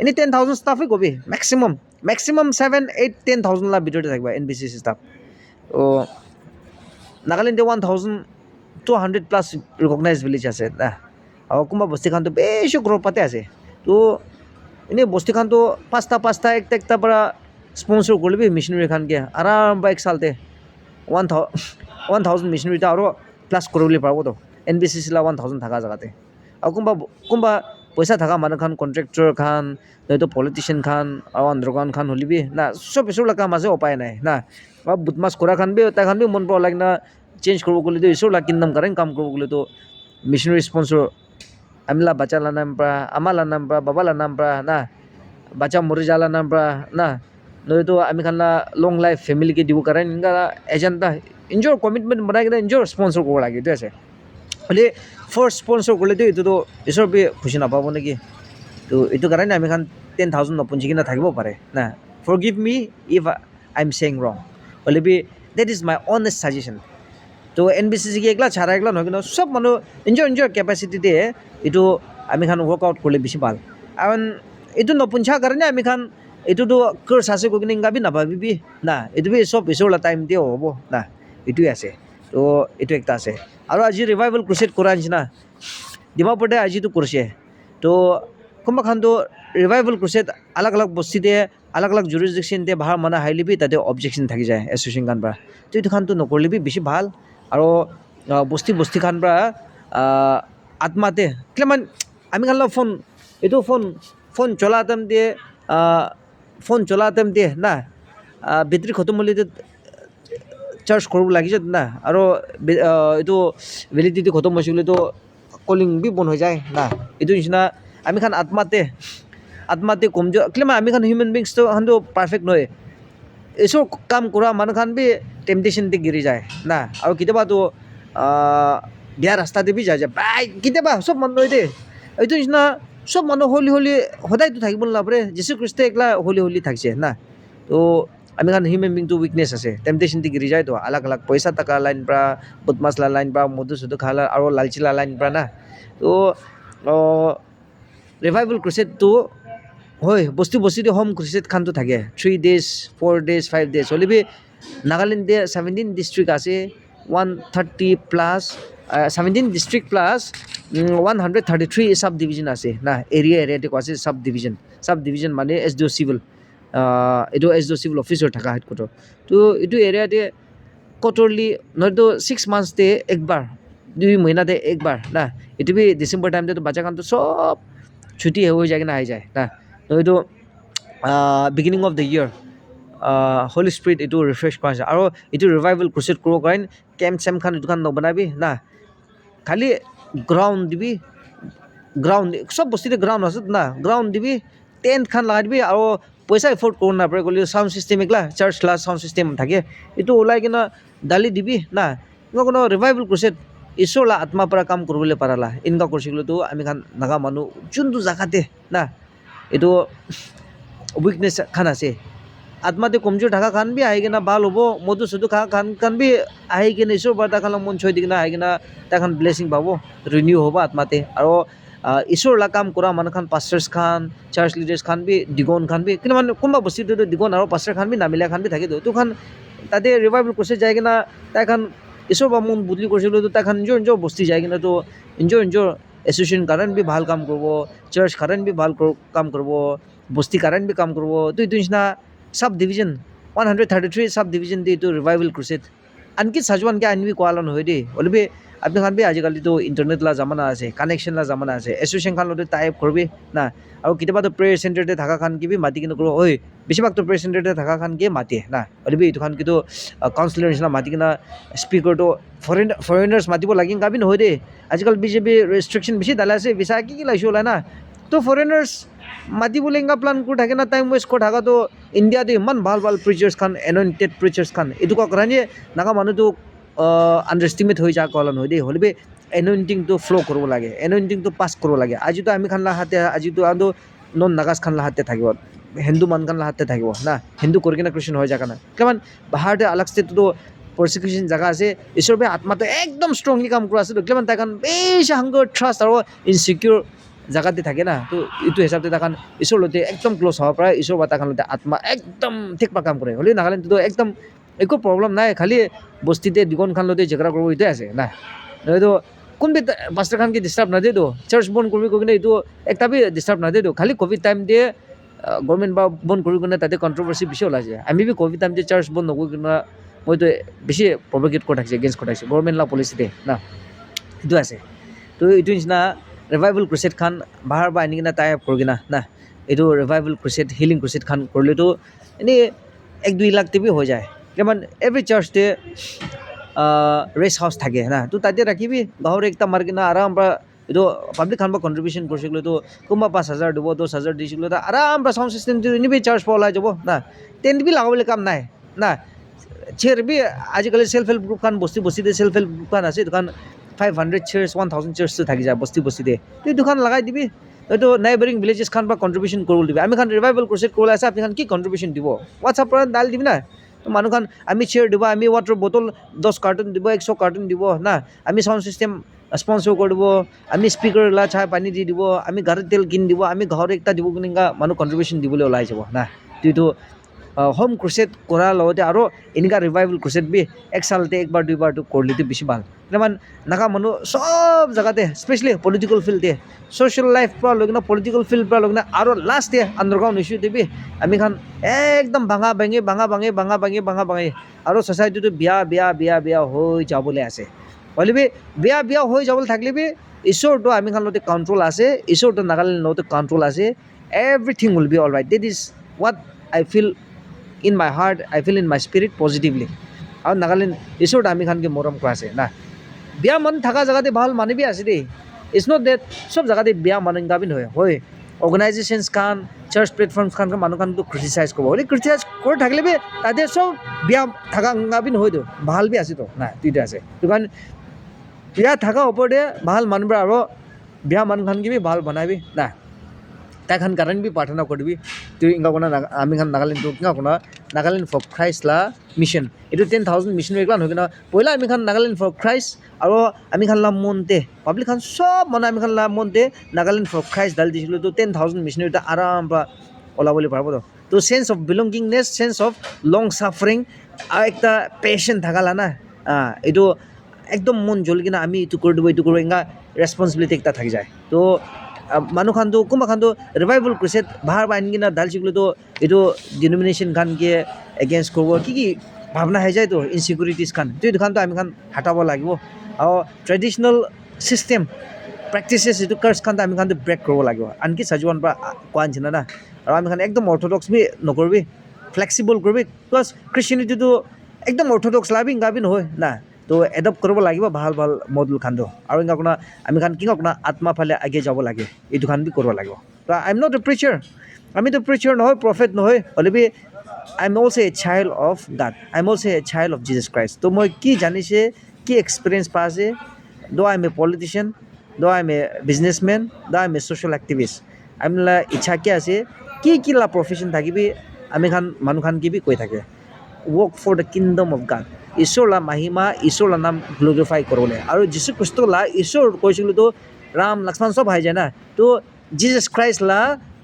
এনেই 10,000 ষ্টাফে কবি মেক্সিমাম 7-8-10,000 লাখ ভিতৰতে থাকিব NBCC ষ্টাফ তো নাগালেণ্ডে 1,200 প্লাছ ৰিকগনাইজ ভিলেজ আছে না আৰু কোনোবা বস্তিখানটো বেছি গ্ৰ'পাতে আছে তো এনেই বস্তিখানটো পাঁচটা একটা পৰা স্পন্সৰ কৰিবি মিছনেৰী খানকে আৰাম বা এক চালতে 1,000 মিছনেৰীটা আৰু প্লাছ কৰিবলৈ পাৰিবতো NBCC 1,000 থকা জেগাতে আৰু কোনোবা পইচা থকা মানুহ খান কণ্ট্ৰেক্টৰ খান নয়তো পলিটিচিয়ান খান আৰু আণ্ডাৰগ্ৰাউণ্ড খান হ'লিবি না চব এচৰ কাম আছে উপায় নাই না আৰু বুটমাছ কৰা খান বি তাই খান বি মন পাব লাগে না চেঞ্জ কৰিব গ'লেতো এচৰ কিন্দাম কাৰণে কাম কৰিব গ'লেতো মিছনেৰী স্পন্সৰ আমিলা বাচ্চা লা নাম পৰা আমা লা নাম পৰা বাবা লা নাম পৰা না বাচ্চা মৰি যালা নাম পৰা না নয়তো আমি খানলা লং লাইফ ফেমিলিকে দিব কাৰণে এনেকা এজেণ্টা নিজৰ কমিটমেণ্ট বনাই কিনে নিজৰ স্পন্সৰ কৰিব লাগে এইটো আছে হ'লে ফাৰ্ষ্ট স্পন্সৰ কৰিলেতো এইটোতো ঈশ্বৰ বি খুচি নাপাব নেকি তো এইটো কাৰণে আমি খান 10,000 নপুঞ্জি কিনে থাকিব পাৰে না for give me if I am saying wrong হ'লে বি that is my honest suggestion তো NBCC কি একলা ছাড়া একলা নহয় কিন্তু সব মানুহ নিজৰ কেপাচিটিতে এইটো আমি খান ৱৰ্কআউট কৰিলে বেছি ভাল কাৰণ এইটো নপুঞ্চা কাৰণে আমি খান এইটোতো কৰ্চ আছে কৈ কিনে ইংগাবি নাভাবিবি না এইটো বি চব বেচৰলা টাইম দিয়ে হ'ব না এইটোৱে আছে তো এইটো একটা আছে আৰু আজি ৰিভাইভেল ক্ৰুছেড কৰা নিচিনা ডিমাপুৰতে আজিতো কৰিছে তো কোনোবা খানটো ৰিভাইভেল ক্ৰুছেড আলাগ বস্তিতে আলাগ জুৰিছডিকশ্যনতে বাহাৰ মানুহ আহিলিবি তাতে অবজেকশ্যন থাকি যায় এছ'চিয়েশ্যন খান পৰা তো এইটো খানটো নকৰিলিবি বেছি ভাল আৰু বস্তি খান পৰা আত্মাতে কিমান আমি খানলা ফোন চলাতাম দিয়ে না বেটাৰী খতম হ'লে চাৰ্জ কৰিব লাগিছে না আৰু এইটো ভেলিডিটি খতম হৈছে গ'লেতো কলিং বি বন্ধ হৈ যায় না এইটো নিচিনা আমি খান আত্মাতে কমজোৰ কিমান আমি খান হিউমেন বিংছটো খানটো পাৰফেক্ট নহয় এইচব কাম কৰা মানুহ খান বি টেম্পটেশ্যনতে গিৰি যায় না আৰু কেতিয়াবাতো বেয়া ৰাস্তাতে বি যায় প্ৰায় কেতিয়াবা চব মানুহ এইটো নিচিনা চব মানুহ হলি সদায়তো থাকিব নালাগে যীশু খ্ৰীষ্টে একলা হলি থাকিছে না তো আমি খান হিউমেন বিংটো উইকনেছ আছে টেম্পটেশ্যনতে গিৰি যায়তো আলাগ পইচা টকা লাইন পৰা বুটমাছলা লাইন পৰা মধু চধু খালা আৰু লালচিলা লাইন পৰা না তো ৰিভাইভেল ক্ৰুছেডটো হয় বস্তিতে হোম ক্ৰুছেড খানটো থাকে 3 days 4 days 5 days হ'লে বি নাগালেণ্ডে 17 ডিষ্ট্ৰিক্ট আছে 130 plus 17 district plus 133 sub division আছে না এৰিয়াতে আছে সাব ডিভিজন মানে SDO চিভিল এইটো SDO চিভিল অফিচাৰ থকা হেডকোৱাৰ্টাৰ তো এইটো এৰিয়াতে কোৱাৰ্টাৰলি নহয়তো 6 মান্থছতে একবাৰ 2 মহিনাতে একবাৰ না এইটো বি ডিচেম্বৰ টাইমতে বাচ্চা খানটো চব ছুটি হৈ যায় কিনে আহি যায় না নহয়তো beginning of the year holy spirit এইটো ৰিফ্ৰেছ কৰা যায় আৰু এইটো ৰিভাইভেল ক্ৰুছেড কৰিব কাৰণে কেম্প চেম্প খান এইটো খান নবনাবি না খালি গ্ৰাউণ্ড দিবি চব বস্তুতে গ্ৰাউণ্ড আছে না গ্ৰাউণ্ড দিবি টেণ্ট খান লগাই দিবি আৰু পইচা এফৰ্ড কৰিব নাপাৰে গ'লে চাউণ্ড চিষ্টেম একলা চাৰ্চ ক্লাছ চাউণ্ড চিষ্টেম থাকে এইটো ওলাই কিনে ডালি দিবি না কোনো ৰিভাইভেল ক্ৰুছেড ঈশ্বৰৰ আত্মাৰ পৰা কাম কৰিবলৈ পাৰালা এনেকুৱা কৰিছিলোঁতো আমি খান নাগা মানুহ যোনটো জেগাতে না এইটো উইকনেছ খান আছে আত্মাতে কমজোৰ থকা খান বি আহি কিনে ভাল হ'ব মধু চধু খা খান বি আহি কিনে ঈশ্বৰ পৰা তাখান মন চৈ দি কিনে আহি কিনে তাখান ব্লেছিং পাব ৰিনিউ হ'ব আত্মাতে আৰু ঈশ্বৰলা কাম কৰা মানুহ খান পাষ্টাৰ্ছ খান চাৰ্চ লিডাৰ্ছ খান বি দিগন খান বি কিন্তু মানে কোনোবা বস্তুটো দিগন আৰু পাষ্টাৰ খান বি নামিলা খান বি থাকেতো এইটো খান তাতে ৰিভাইভেল ক্ৰুছেড যায় কিনে তাইখান ঈশ্বৰ বা মন বদলি কৰিছিলোঁ তো তাইখান নিজৰ বস্তি যায় কিনে তো নিজৰ এছ'চিয়েশ্যন কাৰণ বি ভাল কাম কৰিব চাৰ্চ কাৰণ বি ভাল কাম কৰিব বস্তি কাৰণ বি কাম কৰিব তো এইটো নিচিনা চাব ডিভিজন 133 চাব ডিভিজন দি এইটো ৰিভাইভেল ক্ৰুছেড আনকি চাজো আনকি আনবি কোৱালা নহয় দেই অলপি আপুনি খান বি আজিকালিতো ইণ্টাৰনেট লা জামানা আছে কানেকশ্যন লা জামানা আছে এছ'চিয়েশ্যন খান লওঁতে টাইপ কৰিবি না আৰু কেতিয়াবাতো প্ৰেয়াৰ চেণ্টাৰতে থকা খান কিবি মাতি কিনে কৰিব ঐ বেছিভাগতো প্ৰেয়াৰ চেণ্টাৰতে থকা খান কি মাতে না অলপি এইটো খান কিন্তু কাউন্সিলৰ নিচিনা মাতি কিনে স্পীকাৰটো ফৰেনাৰ্ছ মাতিব লাগি কাবি নহয় দেই আজিকালি বিজেপি ৰেষ্ট্ৰিকশ্যন বেছি ডালা আছে বিচাৰ কি লাইছো ওলাই না তো ফৰেনাৰ্ছ মাতিবলৈ এনেকুৱা প্লান কৰি থাকে না টাইম ৱেষ্ট কৰি থকাতো ইণ্ডিয়াতে ইমান ভাল ভাল প্ৰিচাৰ্ছ খান এনইণ্টেড প্ৰিচাৰ্ছ খান এইটো কাৰণে নাগা মানুহটো আণ্ডাৰষ্টিমেট হৈ যাক ক'লা নহয় দেই হ'লে এনইণ্টিংটো ফ্ল' কৰিব লাগে এনইণ্টিংটো পাছ কৰিব লাগে আজিতো আমি খান লাহাতে আজিতো আৰু নন নাগাজ খান লাহাতে থাকিব হিন্দু মান খান লাহাতে থাকিব না হিন্দু কৰি কিনে খ্ৰীষ্টান হৈ যাকা না কিমান বাহাৰতে আলাগ ষ্টেটতো প্ৰচিকিউশ্যন জেগা আছে ঈশ্বৰৰ আত্মাটো একদম ষ্ট্ৰংলি কাম কৰা আছে কিমান তাইখন বেছি হাংগাৰ ট্ৰাষ্ট আৰু ইনচিকিউৰ জেগাতে থাকে না তো এইটো হিচাপতে তাইখন ঈশ্বৰৰ লগতে একদম ক্ল'জ হ'ব পাৰে ঈশ্বৰ বা তাইখন লগতে আত্মা একদম ঠিক কাম কৰে হ'লে নাগালেণ্ডটো একদম একো প্ৰব্লেম নাই খালি বস্তিতে দুখনখান লগতে ঝগড়া কৰিব এইটোৱে আছে না এইটো কোনবি পাষ্টাৰ খানকে ডিষ্টাৰ্ব নাদেতো চাৰ্চ বন্ধ কৰি কিনে এইটো একটা বি ডিষ্টাৰ্ব নাদেতো খালি ক'ভিড টাইম দিয়ে গভৰ্ণমেণ্ট বা বন্ধ কৰি কিনে তাতে কণ্ট্ৰভাৰ্চি বেছি ওলাইছে আমি বি ক'ভিড টাইম দিয়ে চাৰ্চ বন্ধ নকৰি কিনে মইতো বেছি প্ৰভোকেট কৰি থাকিছে এগেইনষ্ট কৰি থাকিছে গভৰ্ণমেণ্ট লা পলিচিতে না সেইটো আছে তো এইটো নিচিনা ৰিভাইভেল ক্ৰুছেড খান বাহাৰ বা আনি কিনে টাই আপ কৰি কিনা না এইটো ৰিভাইভেল ক্ৰুছেড হিলিং ক্ৰুছেড খান কৰিলেতো এনেই 1-2 লাখ টিভি হৈ যায় কিমান এভৰি চাৰ্চতে ৰেষ্ট হাউচ থাকে না তো তাতে ৰাখিবি গাহৰি একটা মাৰি কিনে আৰাম পৰা এইটো পাব্লিক খান বা কণ্ট্ৰিবিউশ্যন কৰিছিলেতো কোনোবা 5,000 দিব 10,000 দিছিলোঁ আৰাম পৰা চাউণ্ড চিষ্টেমটো এনেবি চাৰ্জ পৰা ওলাই যাব না টেণ্ট বি লগাবলৈ কাম নাই না চেয়াৰ বি আজিকালি চেল্ফ হেল্প গ্ৰুপ খান বস্তিতে চেল্ফ হেল্প গ্ৰুপ খান আছে দোকান 500 চেয়াৰ্ছ 1,000 চেয়াৰ্ছটো থাকি যায় বস্তিতে তুই দোকান লগাই দিবি এইটো নাইবাৰিং ভিলেজেছ খান পৰা কণ্ট্ৰিবিউশ্যন কৰিবলৈ দিবি আমি খান ৰিভাইভেল ক্ৰুছেড কৰিবলৈ আছে আপুনি খান কি কণ্ট্ৰিবিউশ্যন দিব হোৱাটছআপ পৰা ডাল দিবি না মানুহ খান আমি চেয়াৰ দিব আমি ৱাটাৰ বটল 10 কাৰ্টুন দিব 100 কাৰ্টুন দিব না আমি চাউণ্ড চিষ্টেম স্পন্সৰ কৰি দিব আমি স্পীকাৰ লা চাই পানী দি দিব আমি গাড়ীৰ তেল কিনি দিব আমি ঘৰ একটা দিব কিনে মানুহ কণ্ট্ৰিবিউশ্যন দিবলৈ ওলাই যাব না তুইতো হোম ক্ৰুছেড কৰাৰ লগতে আৰু এনেকুৱা ৰিভাইভেল ক্ৰুছেড বি এক চালতে একবাৰ দুইবাৰটো কৰিলেতো বেছি ভাল কিমান নাগা মানুহ চব জেগাতে স্পেচিয়েলি পলিটিকেল ফিল্ডতে ছ'চিয়েল লাইফ পৰা লৈ কিনে পলিটিকেল ফিল্ড পৰা লৈ কিনে আৰু লাষ্টে আণ্ডাৰগ্ৰাউণ্ড ইছ্যু দিবি আমি খান একদম ভাঙা ভাঙি আৰু ছ'চাইটিটো বিয়া হৈ যাবলৈ আছে হ'লে বিয়া হৈ যাবলৈ থাকিলে বি ঈশ্বৰটো আমি খান লগতে কণ্ট্ৰল আছে ঈশ্বৰটো নাগালেণ্ড লগতে কণ্ট্ৰল আছে everything will be all right that is what I feel in my heart I feel in my spirit positively আৰু নাগালেণ্ড ঈশ্বৰটো আমি খানকে মৰম কৰা আছে না বিয়া মানুহ থকা জেগাতে ভাল মানুহ বি আছে দেই ইটছ নট ডেট চব জেগাতে বিয়া মানুহ গাবি নহয় হয় অৰ্গেনাইজেশ্যনছ খান চাৰ্চ প্লেটফৰ্মছ খান মানুহখানটো ক্ৰিটিচাইজ কৰিব হ'লে ক্ৰিটিচাইজ কৰি থাকিলে বি তাতে চব বিয়া থকা গাবি নহয়তো ভাল বি আছেতো না দুইটা আছে সেইটো কাৰণে বিয়া থকা ওপৰতে ভাল মানুহবোৰ আৰু বিয়া মানুহখানকে বি ভাল বনাবি না তাইখান কাৰণ বি প্ৰাৰ্থনা কৰিবি তুই ইংকা কোনা আমি খান নাগালেণ্ডটো ইংকা কোনা নাগালেণ্ড ফৰ খ্ৰাইষ্ট লা মিছন এইটো 10,000 মিছন এইগিলা নহয় কিনা পহিলা আমি খান নাগালেণ্ড ফৰ খ্ৰাইষ্ট আৰু আমি খান লা মনতে পাব্লিক খান চব মানে আমি খান লা মনতে নাগালেণ্ড ফৰ খ্ৰাইষ্ট ডাল দিছিলোঁ তো 10,000 মিছন এটা আৰাম পৰা ওলাবলৈ পাৰিব তো sense of বিলংগিংনেছ sense of long suffering আৰু একটা পেচেণ্ট থাকালা না এইটো একদম মন জ্বলি কিনে আমি এইটো কৰি দিব এনেকুৱা ৰেছপনচিবিলিটি এটা থাকি যায় তো মানুহ খানটো কোনোবা খানটো ৰিভাইভেল ক্ৰুছেড বাহাৰ আনি কিনে ডাল চিকলেতো এইটো ডিনমিনেশ্যন খানকে এগেইনষ্ট কৰিব কি ভাৱনা হৈ যায়তো ইনচিকিউৰিটিজ খান তো এইটো খানটো আমি খান হটাব লাগিব আৰু ট্ৰেডিশ্যনেল চিষ্টেম প্ৰেক্টিচেছ এইটো কাৰ্ছ খানটো আমি খানটো ব্ৰেক কৰিব লাগিব আনকি চাজুৱান পৰা কোৱা নিচিনা না আৰু আমি খান একদম অৰ্থডক্স বি নকৰিবি ফ্লেক্সিবল কৰিবি বিকজ খ্ৰীষ্টিয়ানিটিটো একদম অৰ্থডক্স লাবি গাবি নহয় না তো এডপ্ট কৰিব লাগিব ভাল মডেল খানটো আৰু এনেকুৱা আপোনাৰ আমি খান কি আপোনাৰ আত্মা ফালে আগে যাব লাগে এইটো খান বি কৰিব লাগিব তো আই এম নট এ প্ৰিচাৰ আমিতো প্ৰিচাৰ নহয় প্ৰফেট নহয় হ'লে বি I am also a child of God I am also a child of Jesus Christ তো মই কি জানিছে কি এক্সপিৰিয়েঞ্চ পাই আছে though' I am a politician though' I am a businessman though' I am a social activist আমি ইচ্ছা কি আছে কি লা প্ৰফেশ্যন থাকিবি আমি খান মানুহ খান কি বি কৈ থাকে work for the kingdom of God ঈশ্বৰ লা মাহিমা ঈশ্বৰ লা নাম গ্লৰিফাই কৰিবলৈ আৰু যীশু খ্ৰীষ্ট লা ঈশ্বৰ কৈছিলোঁতো ৰাম লক্ষ্মণ চব আহি যায় না তো জিজাছ ক্ৰাইষ্ট লা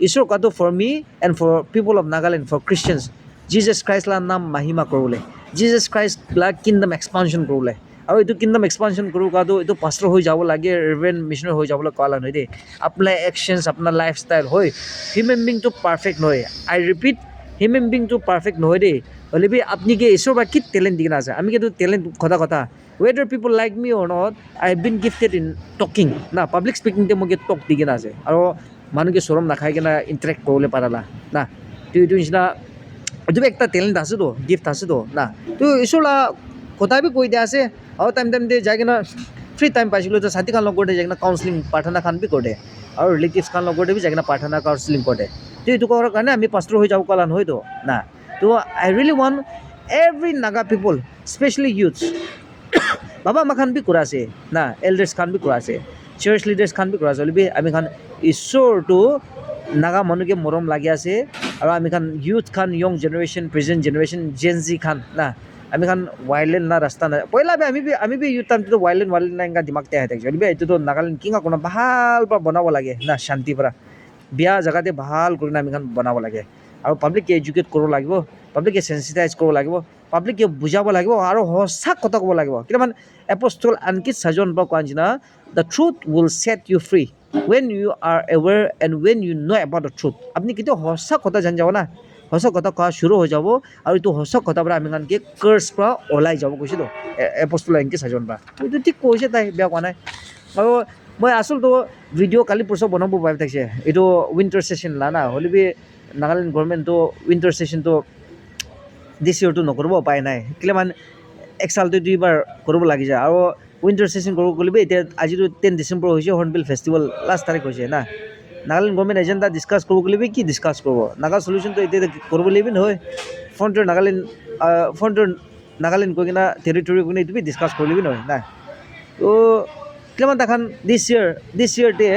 ঈশ্বৰ কোৱাটো for me and for people of Nagaland for Christians Jesus Christ লা নাম মাহিমা কৰিবলৈ জিজাছ ক্ৰাইষ্ট লা কিংডম এক্সপানশ্যন কৰিবলৈ আৰু এইটো কিংডম এক্সপানশ্যন কৰিব কাৰণেতো এইটো পাষ্টৰ হৈ যাব লাগে ৰেভেৰেণ্ড মিছনাৰী হৈ যাবলৈ কোৱা নহয় দেই আপোনাৰ একশ্যনছ আপোনাৰ লাইফষ্টাইল হয় হিউমেন বিংটো পাৰফেক্ট নহয় আই ৰিপিট হিউমেন বিংটো পাৰফেক্ট নহয় দেই হ'লে বি আপুনি কি ঈশ্বৰৰ পৰা কি টেলেণ্ট দি কিনে আছে আমি কিন্তু টেলেণ্ট কথা whether people like me or not I have been gifted in talking না পাব্লিক স্পিকিংতে মোক টক দি কিনে আছে আৰু মানুহকে চৰম নাখাই কিনে ইণ্টাৰেক্ট কৰিবলৈ পাৰালা না তো এইটো নিচিনা এইটো একটা টেলেণ্ট আছেতো গিফ্ট আছেতো না তো ঈশ্বৰ কথা বি কৈ দিয়া আছে আৰু টাইম দে যাই কিনে ফ্ৰী টাইম পাইছিলোঁ তো ছাতি খান লগ কৰি যাই কিনে কাউন্সিলিং প্ৰাৰ্থনা খান বি কৰি দে আৰু ৰিলেটিভছ খান লগ কৰি যাই কিনে প্ৰাৰ্থনা কাউন্সিলিং কৰি দে তো এইটো কৰাৰ কাৰণে আমি পাষ্টৰ হৈ যাব ক'লা নহয়তো না তো আই ৰিয়েলি ৱান্ট এভৰি নাগা পিপল স্পেচিয়েলি ইউথছ বাবা আমাৰ খান বি কৰা আছে না এল্ডাৰ্ছ খান বি কৰা আছে চাৰ্চ লিডাৰ্ছ খান বি কৰা আছে হ'লে আমি খান ঈশ্বৰটো নাগা মানুহকে মৰম লাগি আছে আৰু আমি খান ইউথ খান young generation present generation Gen Z খান না আমি খান ৱাইল্ডলেণ্ড না ৰাস্তা না পইলা আমি বি ইউথ টাইমটো ৱাইল্ডলেণ্ড না এনেকা দিমাগতে আহি থাকিছে হ'লে এইটোতো নাগালেণ্ড কিঙা কোনো ভাল পৰা বনাব লাগে না শান্তিৰ পৰা বিয়া জেগাতে ভাল কৰি আমি খান বনাব লাগে আৰু পাব্লিককে এডুকেট কৰিব লাগিব পাব্লিককে চেঞ্চিটাইজ কৰিব লাগিব পাব্লিককে বুজাব লাগিব আৰু সঁচা কথা ক'ব লাগিব কেইটামান এপষ্টল আনকি চাজন পৰা কোৱা নিচিনা the truth will set you free when you are aware and when you know about the truth আপনি কেতিয়াও সঁচা কথা জানি যাব না সঁচা কথা কোৱা শুৰু হৈ যাব আৰু এইটো সঁচা কথা পৰা আমি কানকে কাৰ্ছ পৰা ওলাই যাব কৈছিলোঁ এপষ্টল এনকে চাজন পৰা এইটো ঠিক কৈছে তাই বেয়া কোৱা নাই আৰু মই আচলতে ভিডিঅ' কালি পৰচা বনাব পাৰি থাকিছে এইটো উইণ্টাৰ ছেশ্যন লা না হ'লে বি নাগালেণ্ড গভৰ্ণমেণ্টটো উইণ্টাৰ ছেশ্যনটো দিছ ইয়েৰটো নকৰিব উপায় নাই কেলে মানে এক চালটো দুইবাৰ কৰিব লাগি যায় আৰু উইণ্টাৰ ছেশ্যন কৰিব গ'লে এতিয়া আজিতো 10 ডিচেম্বৰ হৈছে হৰ্ণবিল ফেষ্টিভেল লাষ্ট তাৰিখ হৈছে না নাগালেণ্ড গভৰ্ণমেণ্ট এজেণ্ডা ডিছকাছ কৰিব গ'লে কি ডিছকাছ কৰিব নাগা চলিউশ্যনটো এতিয়া কৰিব লাগিব নহয় ফ্ৰণ্টৰ নাগালেণ্ড কৈ কিনে টেৰিটৰী কৈ কিনে এইটো বি ডিছকাছ কৰিব লাগিব নহয় না তো কিমান তাখান দিছ ইয়েৰতে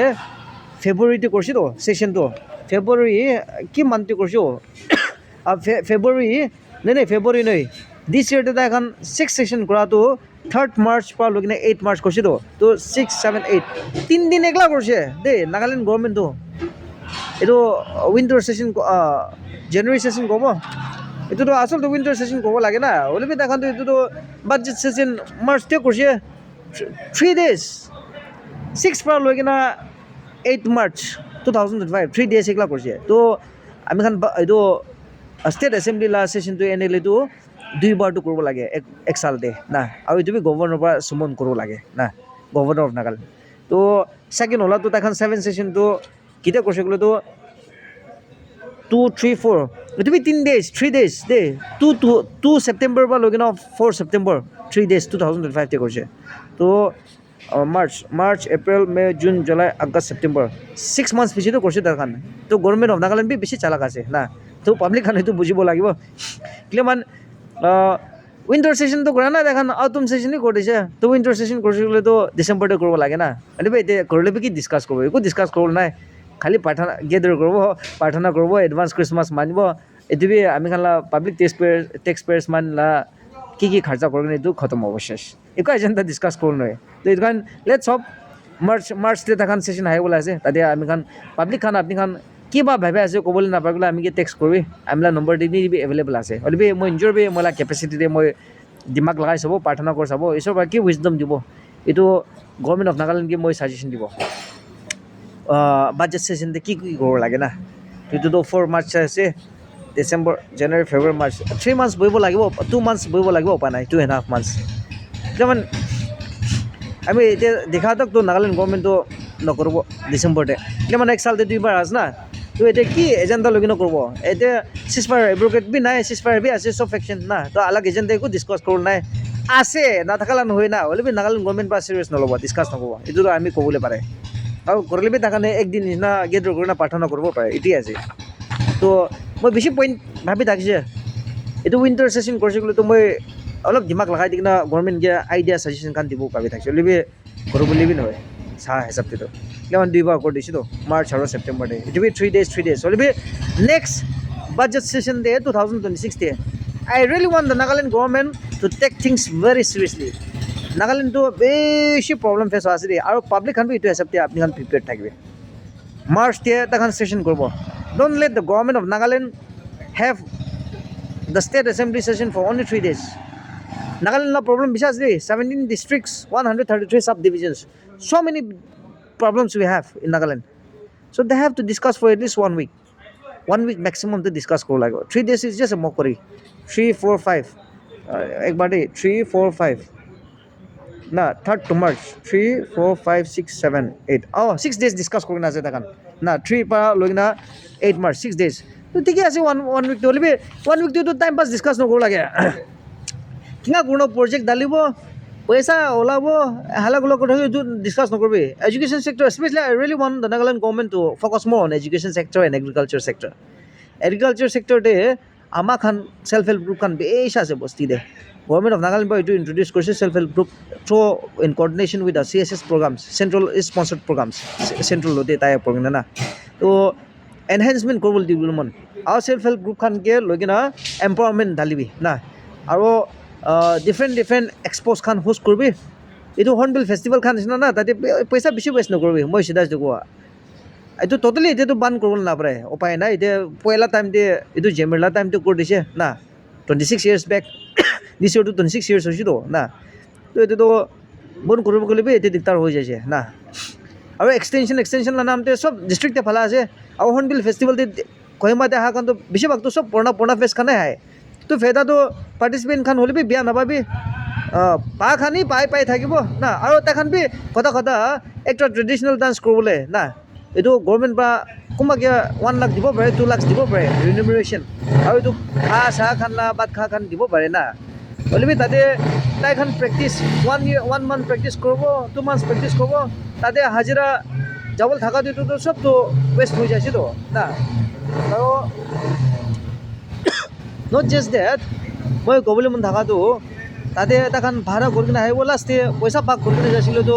ফেব্ৰুৱাৰীতে কৰিছিলোঁ ছেশ্যনটো ফেব্ৰুৱাৰী কি মান্থটো কৰিছোঁ ফেব্ৰুৱাৰী নাই ফেব্ৰুৱাৰী নাই দিছ ইয়েৰতে এখন 6 ছেশ্যন কৰাটো 3rd মাৰ্চ পৰা লৈ কিনে 8 মাৰ্চ কৰিছিলোঁ তো 6, 7, 8 3 দিন একলা কৰিছে দেই নাগালেণ্ড গভৰ্ণমেণ্টটো এইটো উইণ্টাৰ ছেশ্যন জানুৱাৰী ছেশ্যন ক'ব এইটোতো আচলতে উইণ্টাৰ ছেশ্যন ক'ব লাগে না হ'লে বি তাখানটো এইটোতো বাজেট ছেশ্যন মাৰ্চতে কৰিছে 3 days 6 পৰা লৈ কিনে 8 মাৰ্চ 2025 3 days একলা কৰিছে তো আমি খান এইটো ষ্টেট এছেম্বলি লাষ্ট ছেশ্যনটো এনেলেতো দুইবাৰটো কৰিব লাগে এক চালতে না আৰু এইটো বি গভৰ্ণৰৰ পৰা চুমন কৰিব লাগে না গভৰ্ণৰ অফ নাগালেণ্ড তো ছেকেণ্ড হ'লাতো তাখন 7 ছেশ্যনটো কেতিয়া কৰিছে ক'লেতো 2, 3, 4 এইটো বি 3 days দেই 2 ছেপ্টেম্বৰ পৰা লৈ কিনে 4 ছেপ্টেম্বৰ 3 days 2025 কৰিছে তো March April May June July August September 6 months পিছতো কৰিছে তাৰখন তো গভৰ্ণমেণ্ট অফ নাগালেণ্ড বি বেছি চালাক আছে না তো পাব্লিক খান সেইটো বুজিব লাগিব কিমান উইণ্টাৰ ছেশ্যনটো কৰা নাই এখন অটম ছেশ্যনেই কৰি দিছে তো উইণ্টাৰ ছেশ্যন কৰিছিলেতো ডিচেম্বৰতে কৰিব লাগে না এনেবা এতিয়া কৰিলে কি ডিছকাছ কৰিব একো ডিছকাছ কৰিব নাই খালি প্ৰাৰ্থনা গেদাৰ কৰিব প্ৰাৰ্থনা কৰিব এডভান্স খ্ৰীষ্টমাছ মানিব এইটো বি আমি খালা পাব্লিক টেক্স পেয়াৰ্ছ মানিলা কি খৰচা কৰিব এইটো খতম হ'ব শেষ একো এজেণ্ডা ডিছকাছ কৰিব নোৱাৰে তো এইটো কাৰণ লেটছ অফ মাৰ্চতে তাখন ছেশ্যন আহিব আছে তাতে আমি খান পাব্লিক খান আপুনি খান কিবা ভাবে আছে ক'বলৈ নাপাৰিলে আমি টেক্সট কৰিবি আমলা নম্বৰ দি দিবি এভেইলেবল আছে হ'লে মই নিজৰ বি মই কেপাচিটিতে মই দিমাগ লগাই চাব প্ৰাৰ্থনা কৰি চাব ঈশ্বৰৰ পৰা কি উইজডম দিব এইটো গভৰ্ণমেণ্ট অফ নাগালেণ্ডকে মই ছাজেশ্যন দিব বাজেট ছেশ্যনতে কি কৰিব লাগে না এইটোতো 4 মাৰ্চ আছে ডিচেম্বৰ জানুৱাৰী ফেব্ৰুৱাৰী মাৰ্চ 3 মান্থছ বহিব লাগিব 2 মান্থছ বহিব লাগিব উপায় নাই 2.5 মান্থছ যেমান আমি এতিয়া দেখা তাকতো নাগালেণ্ড গভৰ্ণমেণ্টটো নকৰিব ডিচেম্বৰতে এতিয়া মানে এক চালতে দুইবাৰ আছে না তো এতিয়া কি এজেণ্ডা লৈ কিনে কৰিব এতিয়া চিজফায়াৰ এডভোকেট বি নাই চিজফায়াৰ বি আছে চব ফেকশ্যন না তো আলাগ এজেণ্ডা একো ডিছকাছ কৰিব নাই আছে নাথাকালা নহয় না হ'লে বি নাগালেণ্ড গভৰ্ণমেণ্ট পৰা চিৰিয়াছ নল'ব ডিছকাছ নকৰিব এইটোতো আমি ক'বলৈ পাৰে আৰু কৰিলে বি তাকাৰণে একদিন নিচিনা গেটৰ কৰি না প্ৰাৰ্থনা কৰিব পাৰে এতিয়াই আছে তো মই বেছি পইণ্ট ভাবি থাকিছে এইটো উইণ্টাৰ ছেশ্যন কৰিছে গ'লেতো মই অলপ দিমাগ লগাই দি কিনে গভৰ্ণমেণ্টকে আইডিয়া ছাজেশ্যন খান দিব ভাবি থাকিছোঁ হ'লে বি কৰিব বুলি নহয় চাহ হিচাপটোতো কিমান দুইবাৰ কৰি দিছিলোঁ মাৰ্চ আৰু ছেপ্টেম্বৰতে এইটো বি 3 days হ'লে বি next budget session day 2026 I really want the Nagaland government to take things very seriously নাগালেণ্ডটো বেছি প্ৰব্লেম ফেচ হৈ আছে দেই আৰু পাব্লিক খান বি এইটো হিচাপতে আপুনি খান প্ৰিপেয়াৰ্ড থাকিব মাৰ্চতে তাখন ছেশ্যন কৰিব don't let the government of Nagaland have the state assembly session for only 3 days Nagaland la problem besides the 17 districts, 133 subdivisions. So many problems we have in Nagaland. So they have to discuss for at least 1 week. 1 week maximum to discuss ko like 3 days is just a mockery. 3, 4, 5. Ek baar de 3, 4, 5. Na 3rd to March 3, 4, 5, 6, 7, 8. Oh, 6 days discuss ko na sa takan. Na 3 pa logina 8 March 6 days. To tiki ase one week to libe 1 week to time pass discuss no ko lage. Kinga কোনো project dalibo paisa olabo hala gulo ko discuss no korbe. Education sector, especially I really want the Nagaland government to focus more on education sector and agriculture sector. Agriculture sector de ama khan self help group khan besh ase bosti de. Government of Nagaland boy to introduce courses self help group through in coordination with the CSS programs, central sponsored programs, central lote taya program na. To enhancement korbol development. Our self help group khan ke logina empowerment dalibi na. Aro different expos khan host korbi. Itu Hornbill festival khan isna na tate paisa beshi waste no korbi. Moi sidas de ko. Itu totally ite to ban korol na pare. Upay na ite poela time de itu Jemirla time to kor dise na. 26 years back. This year to 26 years hoshi to na. To ite to bon korbo kole be ite diktar ho jaise na. Aro extension la naam te sob district te phala ase. Aro Hornbill festival de Kohima te ha kan to beshi bak to sob purna face khane hai. তো ফেদা তো participant খান হলে বিয়া নাপাবি পা খানি পাই থাকিব না আৰু তাখান বি কথা একটা ট্ৰেডিশনাল ডান্স কৰবলে না এইটো গভৰ্নমেন্ট বা কোনবা কি 1 লাখ দিব পাৰে 2 লাখ দিব পাৰে ৰিনিউমাৰেশন আৰু এইটো খা চা খানলা বাত খা খান দিব পাৰে না হলে তাতে তাই খান প্র্যাকটিস 1 মান্থ প্র্যাকটিস করব 2 মান্থস প্র্যাকটিস করব তাতে হাজিরা যাবল থাকা দিতো তো সব তো ওয়েস্ট হয়ে যাচ্ছে তো না আৰু not just that মই কবলে মন থাকা তো তাতে তাখান ভাড়া কৰি কিনা আহিব লাষ্টে পইচা পাক কৰি কিনা যাইছিল তো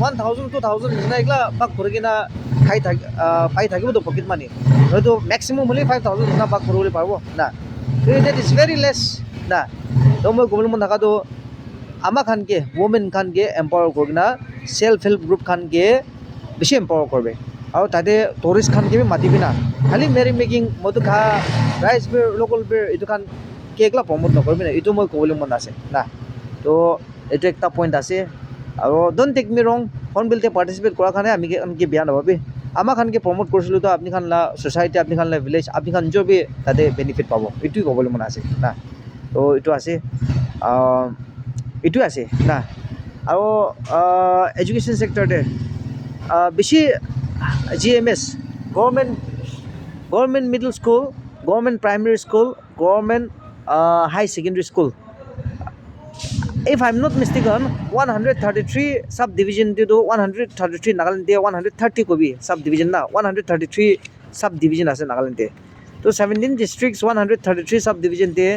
1000 2000 নিচিনা এইগিলা পাক কৰি কিনা পাই থাকিব তো পকেট মানি হয়তো ম্যাক্সিমাম হলে 5000 নিচিনা পাক কৰিবলৈ পাৰিব না that is very less না তো মই কবলে মন থাকা তো আমা খানকে ওমেন খানকে এম্পাৱাৰ কৰি কিনা সেলফ হেল্প গ্ৰুপ খানকে বেছি এম্পাৱাৰ কৰবে আৰু তাতে টুৰিষ্ট খানকে মাতিবি না খালি মেৰি মেকিং মইতো খা ৰাইস বিয়াৰ লোকাল বিয়াৰ এইটো খান কেকলা প্ৰমোট নকৰবি না এইটো মই ক'বলৈ মন আছে না তো এইটো একটা পইণ্ট আছে আৰু ডোন্ট টেক মি ৰং হৰ্ণবিলতে পাৰ্টিচিপেট কৰা কাৰণে আমি আনকি বেয়া নাভাবি আমাৰ খানকে প্ৰমোট কৰিছিলোঁ তো আপুনি খান লা ছ'চাইটি আপুনি খান লা ভিলেজ আপুনি খান নিজৰ বি তাতে বেনিফিট পাব এইটোৱে ক'বলৈ মন আছে না তো এইটো আছে না আৰু এডুকেশ্যন ছেক্টৰতে বেছি GMS government middle school government primary school, government high secondary school. If I'm not mistaken, 133 subdivision to 133 Nagaland 130 ko bhi subdivision na 133 subdivision ase Nagaland te. To 17 districts 133 subdivision te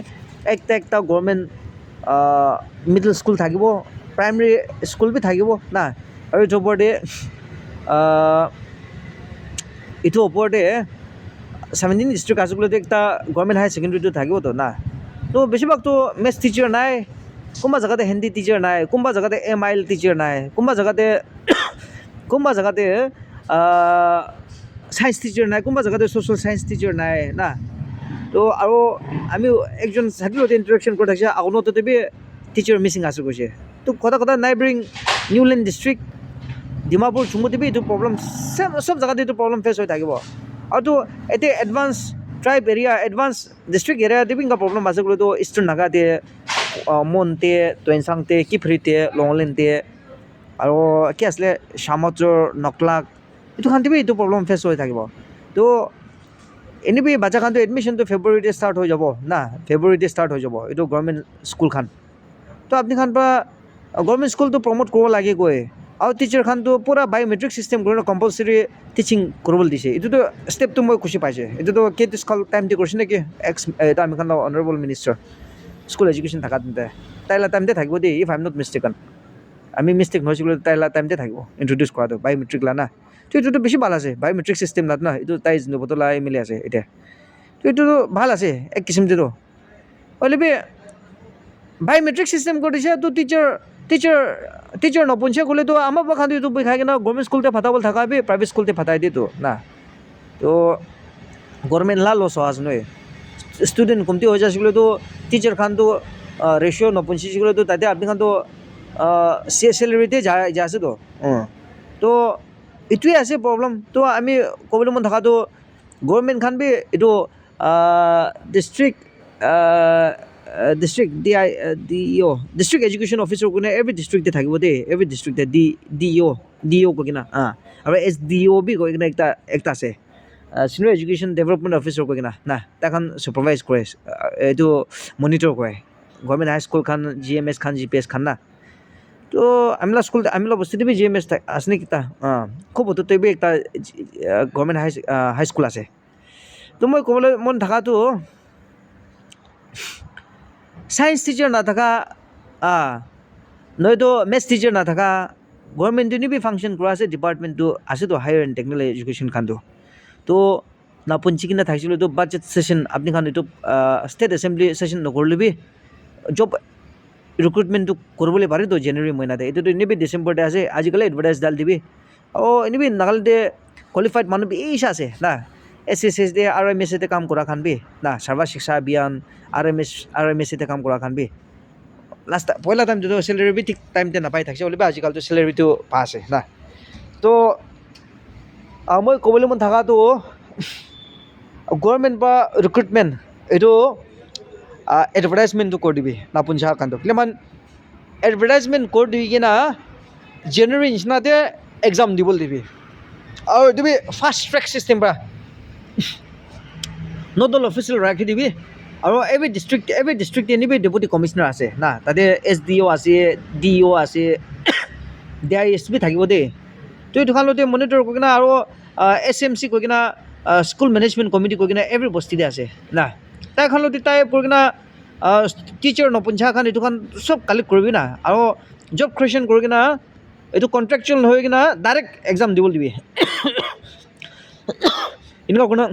ekta government middle school thakibo, primary school bhi thakibo na. Aru itu opor de 17 district আসলে একটা government হাই secondary তো থাকিব তো না তো বেশিরভাগ তো maths teacher নাই কোনবা জায়গাতে হিন্দি টিচার নাই কোনবা জায়গাতে MIL টিচার নাই কোনবা জায়গাতে সায়েন্স টিচার নাই কোনবা জায়গাতে সোশ্যাল সায়েন্স টিচার নাই না তো আৰু আমি একজন ছাত্ৰৰ সৈতে ইন্টাৰেকশন কৰি থাকিছে আগতে বি টিচাৰ মিসিং আছে কৈছে তো কথা নাইবাৰিং নিউল্যান্ড ডিস্ট্ৰিক্ট ডিমাপুৰ চুমুতি বি এইটো প্ৰব্লেম সব জায়গাতে এইটো প্ৰব্লেম ফেস হৈ থাকিব আৰু এতিয়া advance tribe area advance district এৰিয়াতে ইনকা প্ৰব্লেম আছে বোলে তো ইষ্টাৰ্ণ নাগাতে মনতে টুৱেনচাংতে কিফ্ৰিতে লংলেনতে আৰু কি আছিলে সামতৰ নকলাক এইটো খান্তিবি এইটো প্ৰব্লেম ফেচ হৈ থাকিব তো এনেবি বাচ্চা খানটো এডমিশ্যনটো ফেব্ৰুৱাৰীতে ষ্টাৰ্ট হৈ যাব না ফেব্ৰুৱাৰীতে ষ্টাৰ্ট হৈ যাব এইটো গভৰ্ণমেণ্ট স্কুল খান তো আপুনি খান পৰা গভৰ্ণমেণ্ট স্কুলটো প্ৰমোট কৰিব লাগে কৈ আৰু টিচাৰ খানটো পুৰা বায়'মেট্ৰিক চিষ্টেম কৰি কম্পালচৰি টিচিং কৰিবলৈ দিছে এইটোতো ষ্টেপটো মই খুচি পাইছে এইটোতো কেইটো স্কুল টাইমতে কৰিছে নেকি এইটো আমি খান অনাৰেবল মিনিষ্টাৰ স্কুল এডুকেশ্যন থকা তাইলা টাইমতে থাকিব দেই ইফ আই এম নট মিষ্টেকন আমি মিষ্টেক নহৈছিলোঁ তাইলা টাইমতে থাকিব ইণ্ট্ৰডিউচ কৰাটো বায়'মেট্ৰিক লা না তো এইটোতো বেছি ভাল আছে বায়'মেট্ৰিক চিষ্টেম লাত না এইটো তাই নবতলা MLA আছে এতিয়া তো এইটোতো ভাল আছে এক কিচিমতেতো হ'লে বায়'মেট্ৰিক চিষ্টেম কৰি দিছে তো টিচাৰ নপঞ্চে ক'লে তো আমাৰ খান এইটো খাই কিনে গভৰ্ণমেণ্ট স্কুলতে ফাটাবল থাকাবি প্ৰাইভেট স্কুলতে ফাটাই দিয়ে তো না তো গভৰ্ণমেণ্ট লা লছ হোৱা আছে নহয় ষ্টুডেণ্ট কমতি হৈ যাইছিলে তো টিচাৰ খানটো ৰেচিঅ' নপঞ্চাছ গ'লেতো তাতে আপুনিখনতো চেলেৰিতে যাই আছেতো তো এইটোৱে আছে প্ৰব্লেম তো আমি ক'বলৈ মন থকাটো গভৰ্ণমেণ্ট খান বি এইটো ডিষ্ট্ৰিক্ট ডিষ্ট্ৰিক্ট এডুকেশ্যন অফিচাৰ কোনে এভৰি ডিষ্ট্ৰিক্টতে থাকিব দেই এভৰি ডিষ্ট্ৰিক্টতে ডি অ' কৈ কিনা আৰু SDO বি কৈ কিনে একটা আছে চিনিয়ৰ এডুকেশ্যন ডেভেলপমেণ্ট অফিচাৰ কৈ কিনা না তাখন ছুপাৰভাইজ কৰে এইটো মনিটৰ কৰে গভৰ্ণমেণ্ট হাই স্কুল খান GMS খান GPS খান না তো আমিলা বস্তুটো বি GMS আছে নেকি তা খুব অততে বি একটা গভৰ্ণমেণ্ট হাই স্কুল আছে তো মই ক'বলৈ মন থকাটো সায়েন্স টিচাৰ নাথাকা নহয়তো মেথছ টিচাৰ নাথাকা গভৰ্ণমেণ্টটো বি ফাংচন কৰা আছে ডিপাৰ্টমেণ্টটো আছেতো হায়াৰ এণ্ড টেকনিকেল এডুকেশ্যন খানটো তো নাপঞ্চি কিনা থাকিছিলোতো বাজেট সেশ্যন আপুনি খান এইটো ষ্টেট এছেম্বলি সেশ্যন নকৰিলে বি জব ৰিক্ৰুটমেণ্টটো কৰিবলৈ পাৰিতো জানুৱাৰী মহিনাতে এইটোতো এনেই বি ডিচেম্বৰতে আছে আজিকালি এডভাৰটাইজ ডাল দিবি এনেই বি নাগালেণ্ডে কোৱালিফাইড মানুহ বি এইচা আছে না SSSD RMSতে কাম কৰা খান বি না সৰ্বা শিক্ষা অভিযান RMSতে কাম কৰা খান বি লাষ্ট পইলা টাইমটোতো চেলেৰি বি ঠিক টাইমতে নাপাই থাকিছে হ'লে বি আজিকালিতো চেলেৰিটো পা আছে না তো মই ক'বলৈ মন থকাটো গভৰ্ণমেণ্ট বা ৰিক্ৰুটমেণ্ট এইটো এডভাৰটাইজমেণ্টটো কৰি দিবি নাপঞ্চা কান্দো কিমান এডভাৰটাইজমেণ্ট কৰি দিবি কিনা জানুৱাৰী নিচিনাতে এক্সাম দিবলৈ দিবি আৰু দিবি ফাষ্ট ট্ৰেক চিষ্টেম পৰা নডেল অফিচিয়েল ৰাখি দিবি আৰু এভৰি ডিষ্ট্ৰিক্ট এনেবি ডেপুটি কমিশনাৰ আছে না তাতে SDO আছে DO আছে DISP থাকিব দেই তো এইটোখনতে মনিটৰ কৰি কিনা আৰু SMC কৈ কিনা স্কুল মেনেজমেণ্ট কমিটি কৈ কিনা এভৰি বস্তুতে আছে না তাইখনতে তাই কৰি কিনা টিচাৰ নপঞ্চা খান এইটোখন চব কালেক্ট কৰিবি না আৰু জব ক্ৰিয়েশ্যন কৰি কিনা এইটো কণ্ট্ৰেকচুৱেল হৈ কিনা ডাইৰেক্ট এক্সাম দিবলৈ দিবি এনেকুৱা কৰোঁ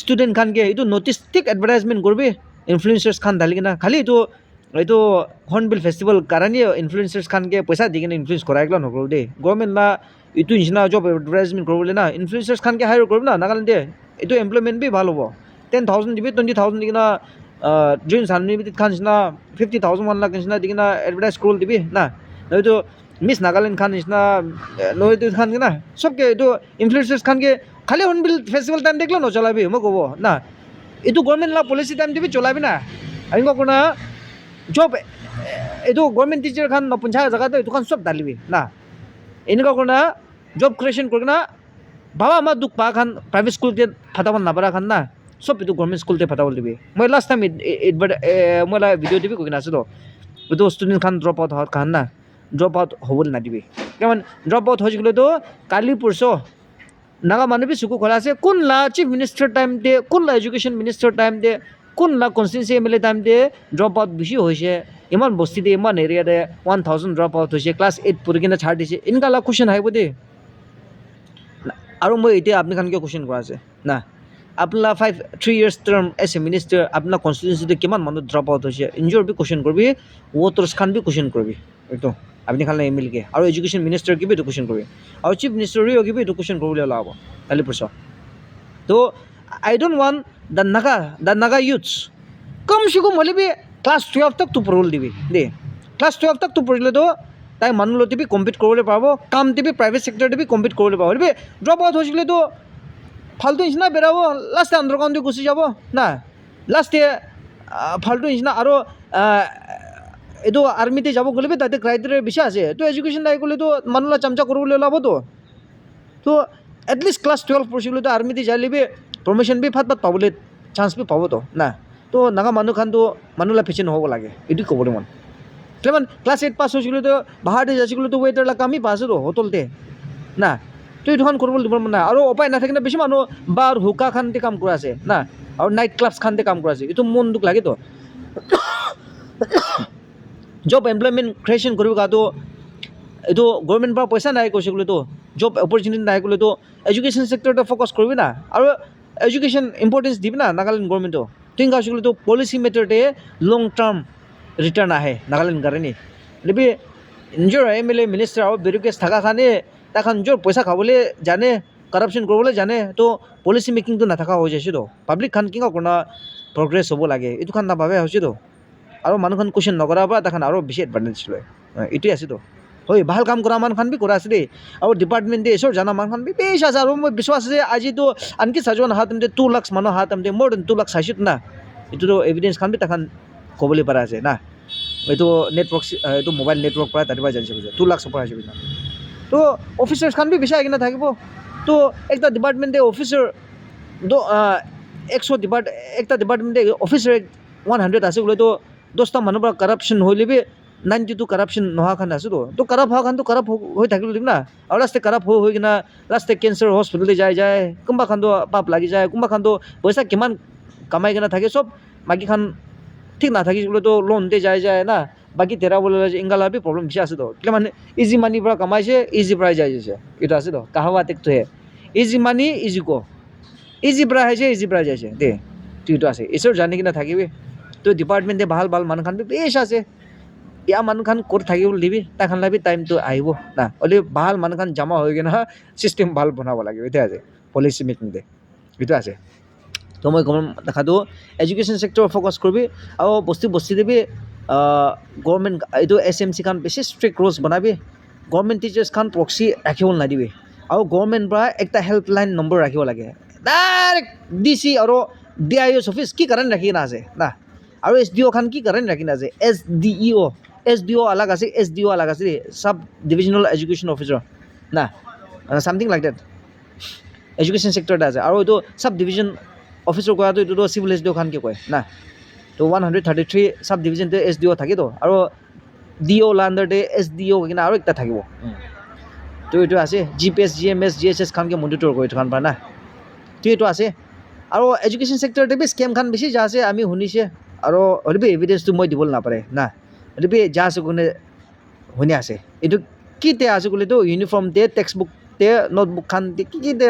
ষ্টুডেণ্ট খানকে এইটো নটিচ ঠিক এডভাৰটাইজমেণ্ট কৰিবি ইনফ্লুৱেঞ্চাৰ্ছ খান ঢালি কিনা খালি এইটো হৰ্ণবিল ফেষ্টিভেল কাৰণে ইনফ্লুৱেঞ্চাৰ্ছ খানকে পইচা দি কিনে ইনফ্লুৱেঞ্চ কৰাই গ'ল নকৰোঁ দেই গভৰ্ণমেণ্ট না এইটো নিচিনা জব এডভাৰটাইজমেণ্ট কৰিবলৈ না ইনফ্লুৱেঞ্চাৰ্ছ খানকে হায়াৰ কৰিম না নাগালেণ্ডে এইটো এমপ্লয়মেণ্ট বি ভাল হ'ব 10,000 দিবি 20,000 দি কিনা ড্ৰিমছ আনলিমিটেড খান নিচিনা 50,000 1 লাখ নিচিনা দি কিনা এডভাৰটাইজ কৰিবলৈ দিবি না নহয়তো মিছ নাগালেণ্ড খান নিচিনা নহয়তো খান না চবকে এইটো ইনফ্লুৱেঞ্চাৰ্ছ খানকে খালি হৰ্ণবিল ফেষ্টিভেল টাইম দেখিলেও নচলাবি মই ক'ব না এইটো গভৰ্ণমেণ্ট লা পলিচি টাইম দিবি চলাবি না এনেকুৱা কৰোঁ না জব এইটো গভৰ্ণমেণ্ট টিচাৰ খান নপঞ্চা জেগাতে এইটোখন চব ঢালিবি না এনেকুৱা কৰোঁ না জব ক্ৰিয়েশ্যন কৰি কিনা বাবা আমাৰ দুখ পা খান প্ৰাইভেট স্কুলতে ফাটাব নাপাৰা খান না চব এইটো গভৰ্ণমেণ্ট স্কুলতে ফাটাব দিবি মই লাষ্ট টাইম মই ভিডিঅ' দিবি কৈ কিনে আছোঁ এইটো ষ্টুডেণ্ট খান ড্ৰপ আউট হোৱাত খান না ড্ৰপ আউট হ'বলৈ নাদিবি কাৰণ ড্ৰপ আউট হৈ গ'লেতো কালি পৰছ নাগা মানুহ বি চকু খোলা আছে কোনলা চিফ মিনিষ্টাৰ টাইম দে কোনলা এডুকেশ্যন মিনিষ্টাৰ টাইম দে কোনলা কনষ্টিটুৱেঞ্চি MLA টাইম দে ড্ৰপ আউট বেছি হৈছে ইমান বস্তিতে ইমান এৰিয়াতে 1,000 ড্ৰপ আউট হৈছে ক্লাছ 8 পঢ়ি কিনে ছাৰ দিছে এনেকুৱা অলপ কুৱেশ্যন আহিব দেই আৰু মই এতিয়া আপোনালোকে কুৱেশ্যন কৰা আছে না আপোনাৰ 3 years term as a minister আপোনাৰ কনষ্টিটুৱেঞ্চিতে কিমান মানুহ ড্ৰপ আউট হৈছে ইনজৰ বি কুৱেশ্যন কৰিবি ভোটাৰ্ছ খান বি কুৱেশ্যন কৰিবি এইটো আপুনি খালে MLA আৰু এডুকেশ্যন মিনিষ্টাৰ কি বি এইটো কুৱেশ্যন কৰিবি আৰু চিফ মিনিষ্টাৰেও কি বি এইটো কুৱেশ্যন কৰিবলৈ ওলাব কালি পৰছ তো আই ডোণ্ট ৱান্ট দ্য নাগা ইউথছ কমচে কম হ'লে বি ক্লাছ 12 তক তো পঢ়িবলৈ দিবি দেই ক্লাছ 12 তক তো পঢ়িলেতো তাই মানুহ লগতে বি কম্পিট কৰিবলৈ পাৰিব কামতে বি প্ৰাইভেট ছেক্টৰতে বি কম্পিট কৰিবলৈ পাৰিব হ'লে ড্ৰপ আউট হৈছিলেতো ফাল্টু নিচিনা বেৰাব লাষ্টে আণ্ডাৰগ্ৰাউণ্ডে গুচি যাব না লাষ্টে ফাল্টু নিচিনা আৰু এইটো আৰ্মিতে যাব গ'লে তাতে ক্ৰাইটেৰিয়া বেছি আছে তো এডুকেশ্যন নাই গ'লেতো মানুহ চামচা কৰিবলৈ ওলাবতো তো এটলিষ্ট ক্লাছ 12 পঢ়িছিলেতো আৰ্মিতে যাই লিবি প্ৰমোশ্যন বি ফাট পাবলৈ চান্স বি পাবতো না তো নাগা মানুহ খানতো মানুহলা ফেচিন হ'ব লাগে এইটো ক'বলৈ মন কিমান ক্লাছ 8 পাছ হৈছিলেতো বাহাৰতে যাইছিলেতো ৱেটাৰলা কামেই পাইছেতো হোটেলতে না তো এইটোখন কৰিবলৈ দিব মন নাই আৰু উপায় নাথাকিলে বেছি মানুহ বাৰ হুকা খানতে কাম কৰা আছে না আৰু নাইট ক্লাবছ খানতে কাম কৰা আছে এইটো মন দুখ লাগেতো জব এমপ্লয়মেণ্ট ক্ৰিয়েশ্যন কৰিব কাৰণেতো এইটো গভৰ্ণমেণ্ট পৰা পইচা নাই কৈছে বোলেতো জব অপৰচুনিটি নাই ক'লেতো এডুকেশ্যন ছেক্টৰতে ফ'কাছ কৰিবি না আৰু এডুকেশ্যন ইম্পৰ্টেঞ্চ দিবি না নাগালেণ্ড গভৰ্ণমেণ্টটো ঠিক আছে বোলেতো পলিচি মেটাৰতে লং টাৰ্ম ৰিটাৰ্ণ আহে নাগালেণ্ড কাৰণে লিবি নিজৰ MLA মিনিষ্টাৰ আৰু বিউৰ'ক্ৰেটছ থকা কাৰণে তাখন নিজৰ পইচা খাবলৈ জানে কৰাপশ্যন কৰিবলৈ জানে তো পলিচি মেকিংটো নাথাকা হৈ যাইছেতো পাব্লিক খান কিয় কৰোঁ প্ৰগ্ৰেছ হ'ব লাগে এইটো খান নাভাবে হৈছেতো আৰু মানুহখন কুৱেশ্যন নকৰাৰ পৰা তাখান আৰু বেছি এডভান্টেজ লয় এইটোৱে আছেতো হয় ভাল কাম কৰা মানুহখন বি কৰা আছে দেই আৰু ডিপাৰ্টমেণ্টে ঈশ্বৰ জানা মানুহখন বি বেছি আছে আৰু মই বিশ্বাস আছে যে আজিতো আনকি চাজন হাত টাইমতে 2 লাখ মানুহ হাত টাইমতে মোৰ 2 লাখ চাইছোত না এইটোতো এভিডেঞ্চ খান বি তাখান ক'বলৈ পৰা আছে না এইটো নেটৱৰ্ক এইটো মোবাইল নেটৱৰ্ক পৰা তাতে পৰা জানিছে 2 লাখ পৰা আহিছে না তো অফিচাৰ্ছ খান বি বেছি আহি কিনে থাকিব তো একটা ডিপাৰ্টমেণ্টে অফিচাৰ একটা ডিপাৰ্টমেণ্টে অফিচাৰ 100 আছে বোলে তো 10টা মানুহৰ পৰা কাৰাপশ্যন হ'লে বি 92 কাৰাপশ্যন নোহোৱা খান আছেতো তো কাৰাপ হোৱা খানতো কাৰাপ হৈ থাকিব লাগিব না আৰু লাষ্টে কাৰাপ হৈ কিনা লাষ্টে কেঞ্চাৰ হস্পিটেললৈ যায় কোনোবা খানতো পাপ লাগি যায় কোনোবা খানতো পইচা কিমান কামাই কিনে থাকে চব বাকী খান ঠিক নাথাকি বোলেতো লোনতে যায় না বাকী তেৰা বোলে ইংগালা বি প্ৰব্লেম বেছি আছেতো কিয় মানে ইজি মানিৰ পৰা কামাইছে ইজি পৰাই যাই এইটো আছেতো কাহাৱাত একটোহে ইজি মানি ইজি ক ইজি পৰা আহিছে ইজি পৰা যাইছে দে এইটো আছে ঈশ্বৰ জানি কিনে থাকিবি তো ডিপাৰ্টমেণ্টে ভাল মানুহ খান বেছ আছে ইয়াৰ মানুহ খান ক'ত থাকিব দিবি তাখান লাগি টাইমটো আহিব না হ'লে ভাল মানুহ খান জমা হৈ কিনে চিষ্টেম ভাল বনাব লাগিব এতিয়া আছে পলিচি মেকিং দে এইটো আছে তো মই গম দেখাটো এডুকেশ্যন ছেক্টৰ ফ'কাছ কৰিবি আৰু বস্তি দিবি গভৰ্ণমেণ্ট এইটো SMC খান বেছি ষ্ট্ৰিক্ট ৰুলছ বনাবি গভৰ্ণমেণ্ট টিচাৰ্ছ খান প্ৰক্সি ৰাখিব নাদিবি আৰু গভৰ্ণমেণ্ট পৰা একটা হেল্পলাইন নম্বৰ ৰাখিব লাগে ডাইৰেক্ট DC আৰু DIO's অফিচ কি কাৰণে ৰাখি কিনে আছে না আৰু SDO খান কি কাৰণে ৰাখি কিনে আছে SDO আলাগ আছে SDO আলাগ আছে চাব ডিভিজনেল এডুকেশ্যন অফিচাৰ না চামথিং লাইক ডেট এডুকেশ্যন ছেক্টৰতে আছে আৰু এইটো চাব ডিভিজন অফিচাৰ কৰাটো এইটোতো চিভিল SDO খান কি কয় না তো 133 চাব ডিভিজনতে SDO থাকেতো আৰু DO আণ্ডাৰতে SDO কিনে আৰু একটা থাকিব তো এইটো আছে GPS GMS GSS খানকে মনিটৰ কৰি থকান পায় না তো এইটো আছে আৰু এডুকেশ্যন ছেক্টৰতে বি স্কেম খান বেছি যা আছে আমি শুনিছে আৰু হ'লে বি এভিডেঞ্চটো মই দিবলৈ নাপাৰে না হ'লে বি যা আছে কোনে শুনি আছে এইটো কিতে আছে ক'লেতো ইউনিফৰ্মতে টেক্সটবুকতে নোটবুক খান কিতে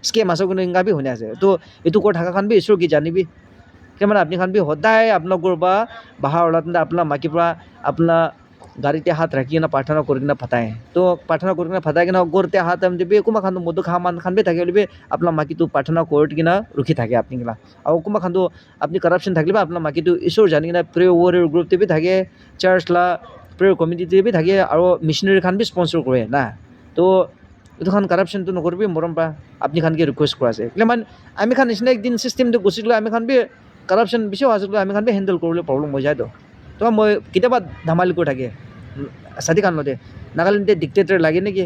স্কেম আছে কোনে ইংগা বি শুনি আছে তো এইটো কৈ থকা খান বি ঈশ্বৰ কি জানিবি মানে আপনি খান বি সদায় আপোনাৰ গৰবা বাহাৰ ওলাতে আপোনাৰ মাকিৰ পৰা আপোনাৰ গাড়ীতে হাত ৰাখি কিনে প্ৰাৰ্থনা কৰি কিনে ফাটাই তো প্ৰাৰ্থনা কৰি কিনে ফাটাই কিনে গৰতে হাত দিবি কোনোবা খান মদু খা মান খান বি থাকে বুলিবি আপোনাৰ মাকিটো প্ৰাৰ্থনা কৰি কিনে ৰখি থাকে আপুনি কিনা আৰু কোনোবা খানটো আপুনি কাৰাপশ্যন থাকিলে আপোনাৰ মাকিটো ঈশ্বৰ জানি কিনে প্ৰেয়াৰ ৱাৰিয়ৰ গ্ৰুপতে বি থাকে চাৰ্চ লা প্ৰেয়াৰ কমিটিতে বি থাকে আৰু মিছনেৰী খান বি স্পন্সৰ কৰে না তো এইটো খান কাৰাপশ্যনটো নকৰিবি মৰম পৰা আপুনি খানকে ৰিকুৱেষ্ট কৰা আছে কিয় মানে আমি খান নিচিনা একদিন চিষ্টেমটো গুচিলে আমি খান বি কাৰাপশ্যন বেছি হোৱা আছিলোঁ আমি খান বি হেণ্ডেল কৰিবলৈ প্ৰব্লেম হৈ যায়তো তো মই কেতিয়াবা ধামালি কৰি থাকে সাথী খানতে নাগালেণ্ডে ডিক্টেটৰ লাগে নেকি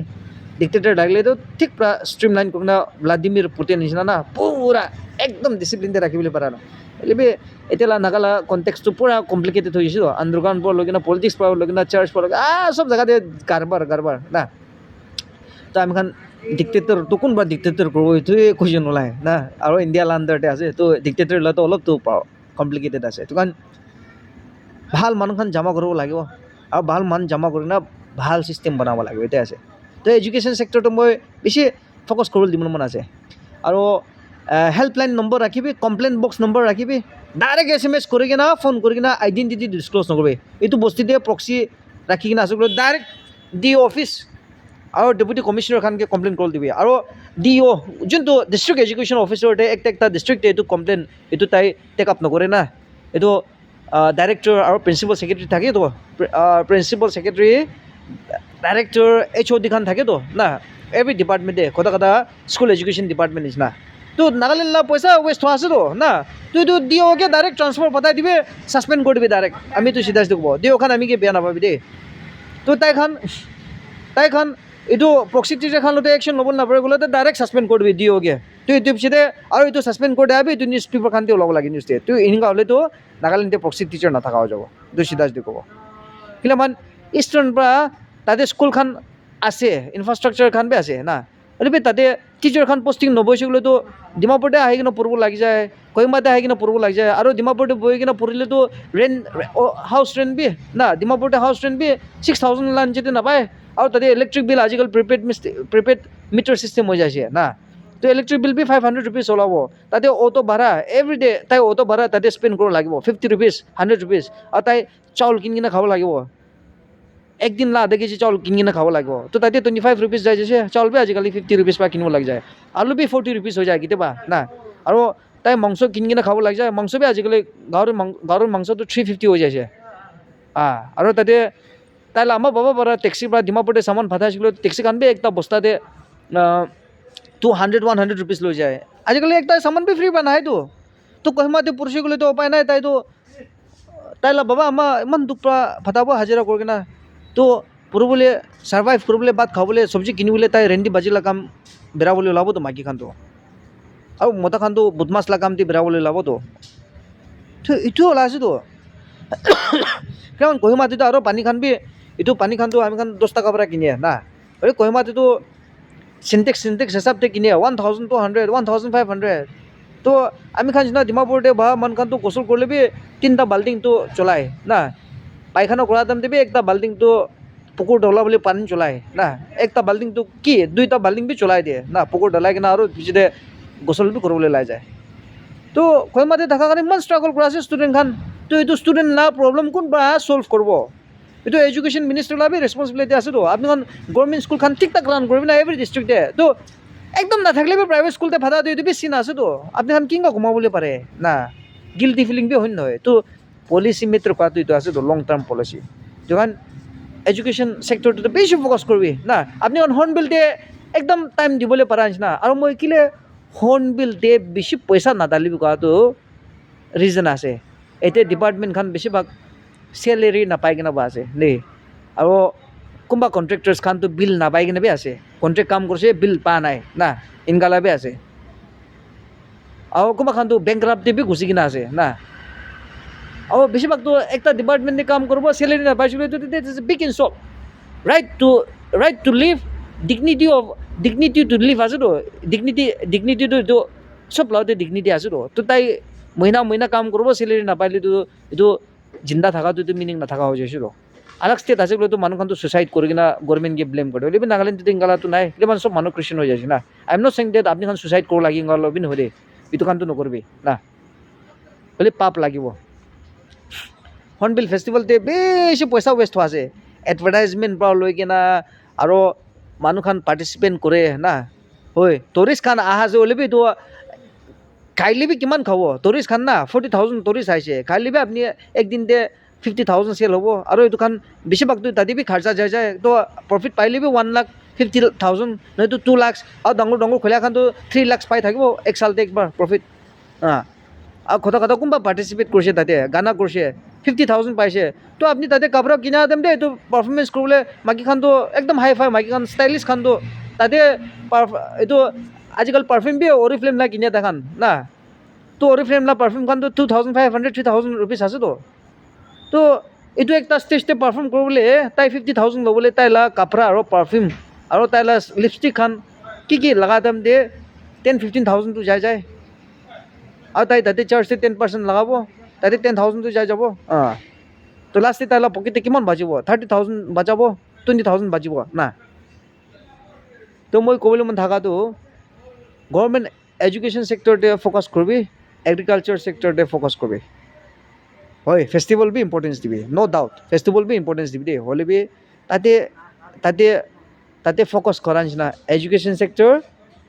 ডিক্টেটৰ লাগিলেতো ঠিক পুৰা ষ্ট্ৰীম লাইন কৰি কিনে ভ্লাডিমিৰ পুটিনৰ নিচিনা না পুৰা একদম ডিচিপ্লিনতে ৰাখিবলৈ পৰা নাই এলিবি এতিয়া নাগালা কণ্টেক্সটো পুৰা কমপ্লিকেটেড হৈ গৈছে আণ্ডাৰগ্ৰাউণ্ড পৰা লৈ কিনে পলিটিক্স পৰা লৈ কিনে চাৰ্চ পৰা চব জেগাতে কাৰবাৰ না তো আমি খান ডিক্টেটৰটো কোনোবা ডিক্টেটৰ কৰিব এইটোৱে কুৱেশ্যন ওলায় না আৰু ইণ্ডিয়া আণ্ডাৰতে আছে তো ডিক্টেটৰ লোৱাটো অলপতো কমপ্লিকেটেড আছে সেইটো কাৰণ ভাল মানুহখন জমা কৰিব লাগিব আৰু ভাল মানুহ জমা কৰি কিনে ভাল চিষ্টেম বনাব লাগিব এতিয়া আছে তো এডুকেশ্যন ছেক্টৰটো মই বেছি ফ'কাছ কৰিবলৈ দিব মন আছে আৰু হেল্পলাইন নম্বৰ ৰাখিবি কমপ্লেইন বক্স নম্বৰ ৰাখিবি ডাইৰেক্ট SMS কৰি কিনে ফোন কৰি কিনে আইডেণ্টিটি ডিছক্ল'জ নকৰিবি এইটো বস্তুতে প্ৰক্সি ৰাখি কিনে আছোঁ ডাইৰেক্ট DO অফিচ আৰু ডেপুটি কমিশ্যনাৰ খানকে কমপ্লেইন কৰি দিবি আৰু DO যোনটো ডিষ্ট্ৰিক্ট এডুকেশ্যন অফিচাৰতে একটা ডিষ্ট্ৰিক্টে এইটো কমপ্লেইন এইটো তাই টেক আপ নকৰে না এইটো ডাইৰেক্টৰ আৰু প্ৰিন্সিপাল ছেক্ৰেটাৰী থাকেতো প্ৰিন্সিপাল ছেক্ৰেটাৰী ডাইৰেক্টৰ HOD খান থাকেতো না এভৰি ডিপাৰ্টমেণ্টে কথা স্কুল এডুকেশ্যন ডিপাৰ্টমেণ্ট নিচিনা তো নাগালেণ্ড পইচা ৱেষ্ট হোৱা আছেতো না তো এইটো DOকে ডাইৰেক্ট ট্ৰান্সফাৰ পঠাই দিবি ছাছপেণ্ড কৰি দিবি ডাইৰেক্ট আমিতো চিধা ক'ব DO খান আমি কি বেয়া নাপাবি দেই তো তাই খান এইটো প্ৰক্সি টিচাৰ খানতে একশ্যন ল'ব নাপাৰে গ'লে ডাইৰেক্ট ছাছপেণ্ড কৰি দিবি DOকে তো এইটো পিছতে আৰু এইটো ছাছপেণ্ড কৰি দিবি এইটো নিউজ পেপাৰ খানতে ওলাব লাগে নিউজ ডে তো এনেকুৱা হ'লেতো নাগালেণ্ডে প্ৰক্সি টিচাৰ নাথাকা হৈ যাব এইটো চিধা ক'ব কিন্তু মান ইষ্টাৰ্ণ পৰা তাতে স্কুল খান আছে ইনফ্ৰাষ্ট্ৰাকচাৰ খান বি আছে না অলপ তাতে টিচাৰ খান পষ্টিং নবহিছে গ'লেতো ডিমাপুৰতে আহি কিনে পঢ়িব লাগি যায় কহিমাতে আহি কিনে পঢ়িব লাগি যায় আৰু ডিমাপুৰতে বহি কিনে পঢ়িলেতো হাউচ ৰেণ্ট বি না ডিমাপুৰতে হাউচ ৰেণ্ট বি 6,000 লান যদি নাপায় আৰু তাতে ইলেক্ট্ৰিক বিল আজিকালি প্ৰিপেইড মিটাৰ চিষ্টেম হৈ যাইছে না তো ইলেক্ট্ৰিক বিল বি 500 rupees ওলাব তাতে অটো ভাড়া এভৰিডে তাই অটো ভাড়া তাতে স্পেণ্ড কৰিব লাগিব 50 rupees 100 rupees আৰু তাই চাউল কিনি কিনে খাব লাগিব একদিন আধা কেজি চাউল কিনি কিনে খাব লাগিব তো তাতে 25 rupees যাই যাইছে চাউল বি আজিকালি 50 rupees পৰা কিনিব লাগি যায় আলু বি 40 rupees হৈ যায় কেতিয়াবা না আৰু তাই মাংস কিনি কিনে খাব লাগি যায় মাংস বি আজিকালি গাঁৱৰ মাংসটো 350 হৈ যাইছে আৰু তাতে তাই আমাৰ বাবা পৰা টেক্সিৰ পৰা ডিমাপুৰতে সামান ফাটাইছিলোঁ টেক্সি খান বি একটা বস্তাতে 200-100 rupees লৈ যায় আজিকালি একটা সামান বি ফ্ৰী নাইতো তো কহিমাতে পুৰুষে গ'লে তো উপায় নাই তাইলা বাবা আমাৰ ইমান দুখ পৰা ফাটাব হাজিৰা কৰি কিনা তো পুৰবলৈ ছাৰ্ভাইভ কৰিবলৈ ভাত খাবলৈ চব্জি কিনিবলৈ তাই ৰেণ্টি বাজিলা কাম বেৰাবলৈ ওলাবতো মাইকী খানটো আৰু মতা খানটো বদমাছ লাগাম দি বেৰাবলৈ ওলাবতো তো এইটো ওলাইছেতো কাৰণ কহিমাটিতো আৰু পানী খান বি এইটো পানী খানটো আমি খান 10 টকাৰ পৰা কিনে না এই কহিমাটিতো সিনটেক্স হিচাপতে কিনে 1200 1500 তো আমি খান যিনা ডিমাপুৰতে বা মান খানটো গোসল কৰিলে বি 3টা বাল্টিংটো চলাই না পায়খানা কৰা দাম দেবি একটা বাল্টিংটো পুকুৰ ঢলা বুলি পানী চলাই না একটা বাল্টিংটো কি 2টা বাল্টিং বি চলাই দিয়ে না পুকুৰ ঢলাই কিনা আৰু পিছতে গোসল বি কৰিবলৈ লাই যায় তো কহিমাতে থাকা কাৰণে ইমান ষ্ট্ৰাগল কৰা আছে ষ্টুডেণ্ট খান তো এইটো ষ্টুডেণ্ট না প্ৰব্লেম কোনবা সলভ কৰিব এইটো এডুকেশ্যন মিনিষ্টাৰ লাবি ৰেছপন্সিবিলিটি আছেতো আপুনি গভৰ্ণমেণ্ট স্কুল খান ঠিক ঠাক ৰান কৰিবি না এভৰি ডিষ্ট্ৰিক্টে তো একদম নাথাকিলে প্ৰাইভেট স্কুলতে ভাড়া দি দিবি চিন আছেতো আপুনি খান কিংবা কমাবলৈ পাৰে না গিল্টি ফিলিং বি হয় নহয় তো পলিচি মেটাৰ কৰাটো এইটো আছেতো লং টাৰ্ম পলিচি যখন এডুকেশ্যন চেক্টৰটোতে বেছি ফ'কাছ কৰিবি না আপুনি হৰ্ণবিলতে একদম টাইম দিবলৈ পাৰা নিচিনা আৰু মই কিলে হৰ্ণবিলতে বেছি পইচা নাদালিবি কৰাটো ৰিজন আছে এতিয়া ডিপাৰ্টমেণ্ট খান বেছিভাগ চেলেৰি নাপাই কিনে বা আছে দেই আৰু কোনোবা কণ্ট্ৰেক্টাৰ্ছ খানটো বিল নাপাই কিনে বি আছে কণ্ট্ৰেক্ট কাম কৰিছে বিল পোৱা নাই না ইনকালা বি আছে আৰু কোনোবা খানটো বেংক্ৰাপ্টি বি গুচি কিনে আছে না আৰু বেছিভাগতো একটা ডিপাৰ্টমেণ্টে কাম কৰিব চেলেৰি নাপাইছিলোঁ এইটো big insult right to live dignity to live আছেতো ডিগনিটিটো এইটো চব লগতে ডিগনিটি আছেতো তো তাই মহিনা কাম কৰিব চেলেৰি নাপাইলেতো এইটো জিন্দা থকাটো এইটো মিনিং নাথাকা হৈ যাইছিলোঁ আলাগ ষ্টেট আছে বোলেতো মানুহখনটো ছুইচাইড কৰি কিনা গভৰ্ণমেণ্টকে ব্লেম কৰে হ'লে নাগালেণ্ডটো ইংগালাটো নাই এতিয়া মানে চব মানুহ খ্ৰীষ্টান হৈ যাইছে না I am not saying that আপুনি খান ছুইচাইড কৰিব লাগি ইংগালা ল'বি নহয় দেই এইটো খানটো নকৰিবি না হ'লে পাপ লাগিব হৰ্ণবিল ফেষ্টিভেলতে বেছি পইচা ৱেষ্ট হোৱা আছে এডভাৰটাইজমেণ্ট পৰা লৈ কিনা আৰু মানুহ খান পাৰ্টিচিপেণ্ট কৰে না হয় টুৰিষ্ট খান আহা যে হ'লে এইটো খাইলে বি কিমান খাব টুৰিষ্ট খান না 40,000 টুৰিষ্ট আহিছে খাইলে বি আপুনি একদিনতে 50,000 চেল হ'ব আৰু এইটো খান বেছিভাগটো তাতে বি খৰচা যায় তো প্ৰফিট পাইলে বি 1,50,000 নহয়তো 2 লাখ আৰু ডাঙৰ খোলা খানটো 3 লাখ পাই থাকিব এক চালতে একবাৰ প্ৰফিট আৰু কথা কোনোবা পাৰ্টিচিপেট কৰিছে তাতে গানা কৰিছে 50,000 পাইছে তো আপুনি তাতে কাপোৰ কিনা দেম দেই এইটো পাৰফৰ্মেঞ্চ কৰিবলৈ মাইকী খানটো একদম হাই ফাই মাইকী খান ষ্টাইলিছ খানটো তাতে এইটো আজিকালি পাৰফিউম বি অৰিফ্লেম না কিনে দেখান না তো অৰিফ্লেম না পাৰফিউম খানটো 2,500-3,000 rupees আছেতো তো এইটো একটা ষ্টেজতে পাৰফৰ্ম কৰিবলৈ তাই 50,000 ল'বলৈ তাইলা কাপোৰ আৰু পাৰফিউম আৰু তাইলা লিপষ্টিক খান কি লগা দাম দিয়ে 10,000-15,000 যায় আৰু তাই তাতে চাৰ্জতে 10% লগাব তাতে 10,000 যাব তো লাষ্টে তাইলা পকেটে কিমান বাজিব 30,000 বাজাব 20,000 বাজিব না তো মই ক'বলৈ মন থকাটো গভৰ্ণমেণ্ট এডুকেশ্যন চেক্টৰতে ফ'কাছ কৰিবি এগ্ৰিকালচাৰ চেক্টৰতে ফ'কাছ কৰিবি হয় ফেষ্টিভেল বি ইম্পৰ্টেঞ্চ দিবি ন' ডাউট ফেষ্টিভেল বি ইম্পৰ্টেঞ্চ দিবি দেই হ'লে বি তাতে ফ'কাছ কৰা নিচিনা এডুকেশ্যন চেক্টৰ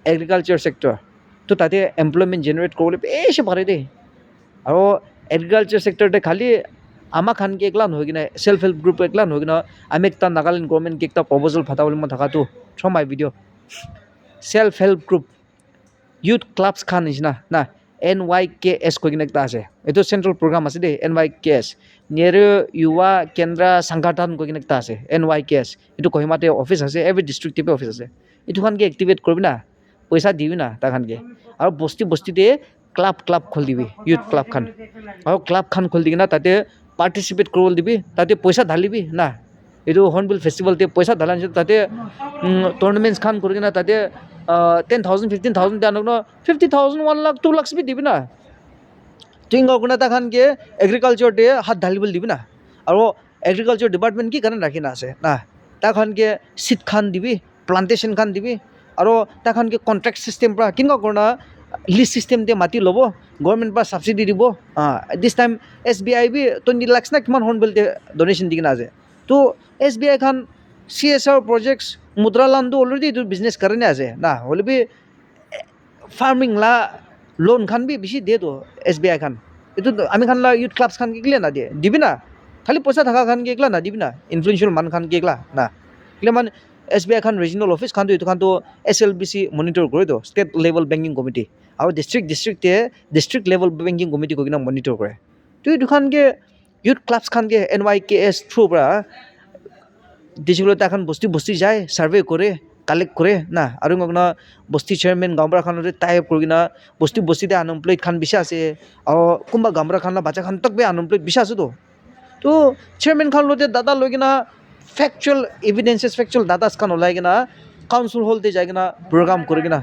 এগ্ৰিকালচাৰ চেক্টৰ তো তাতে এমপ্লয়মেণ্ট জেনেৰেট কৰিবলৈ বেছি পাৰে দেই আৰু এগ্ৰিকালচাৰ চেক্টৰতে খালি আমাক খানকে একলা নহয় কিনে চেল্ফ হেল্প গ্ৰুপ একলা নহয় কিনে আমি একটা নাগালেণ্ড গভৰ্ণমেণ্টকে একটা প্ৰপ'জেল ফাটাবলৈ মই থকাটো through' my video' self help group youth clubs খান নিচিনা না NYKS কৈ কিনে একটা আছে এইটো চেণ্ট্ৰেল প্ৰগ্ৰাম আছে দেই NYKS নেহৰু युवा কেন্দ্ৰ সংগঠন কৈ কিনে একটা আছে NYKS এইটো কহিমাতে অফিচ আছে এভৰি ডিষ্ট্ৰিক্টতে অফিচ আছে এইটো খানকে এক্টিভেট কৰিবি না পইচা দিবি না তাৰ খানকে আৰু বস্তিতে ক্লাব খুলি দিবি ইউথ ক্লাব খান আৰু ক্লাব খান খুলি দি কিনে তাতে পাৰ্টিচিপেট কৰিবলৈ দিবি তাতে পইচা ঢালিবি না এইটো হৰ্ণবিল ফেষ্টিভেলতে পইচা ঢালা নিচিনা তাতে টুৰ্ণামেণ্টছ খান কৰি কিনে তাতে 10,000 15,000 দিয়া নক 50,000 1 লাখ 2 লাখ বি দিবি না তুই কোনো এটা খানকে এগ্ৰিকালচাৰতে হাত ঢালিবলৈ দিবি না আৰু এগ্ৰিকালচাৰ ডিপাৰ্টমেণ্ট কি কাৰণে ৰাখি না আছে না তাৰ খানকে চিট খান দিবি প্লান্টেশ্যন খান দিবি আৰু তাৰ খানকে কণ্ট্ৰেক্ট ছিষ্টেম পৰা কেনেকুৱা কৰোঁ লিষ্ট ছিষ্টেমতে মাটি ল'ব গভৰ্ণমেণ্ট পৰা ছাবচিডি দিব দিছ টাইম SBI বি 20 লাখ না কিমান হৰ্ণবিলতে ডনেশ্যন দি কিনে আছে তো SBI খান CSR প্ৰজেক্টছ মুদ্ৰা লোনটো অলৰেডি এইটো বিজনেছ কাৰণে আছে না হ'লে বি ফাৰ্মিং লা লোন খান বি বেশি দিয়ে তো SBI খান এইটো আমি খান লা ইউথ ক্লাবস খান কিগলে না দিয়ে দিবি না খালি পয়সা থাকা খান কিগলা না দিবি না ইনফ্লুয়েন্সিয়াল মান খান কিগলা না কিলে মান SBI খান রিজনাল অফিস খান তো এইটো খান তো SLBC মনিটৰ কৰে তো ষ্টেট লেভেল বেংকিং কমিটি আৰু ডিষ্ট্ৰিক্ট লেভেল বেংকিং কমিটি কৈ কিনে মনিটৰ কৰে তো এইটো খানকে ইউথ ক্লাবস খানকে NYKS থ্ৰু পৰা দেশগুলোতে এখন বস্তি যায় সাৰ্ভে কৰে কালেক্ট কৰে না আৰ বস্তি চেয়াৰম্যান গাঁওবুঢ়া খানতে টাই আপ কৰি কিনা বস্তিতে আনএমপ্লয়েড খান বেছি আছে আৰু কোনোবা গাঁওবুঢ়া খান বাচ্চা খান তক আনএমপ্লয়েড বেছি আছে তো চেয়ারম্যান খান লতে দাদা লৈ কিনা ফেকচুৱেল এভিডেন্সেছ ফেকচুৱেল ডাটাছ খান ওলাই কিনা কাউন্সিল হলতে যাই কিনা প্ৰগ্ৰাম কৰি কিনা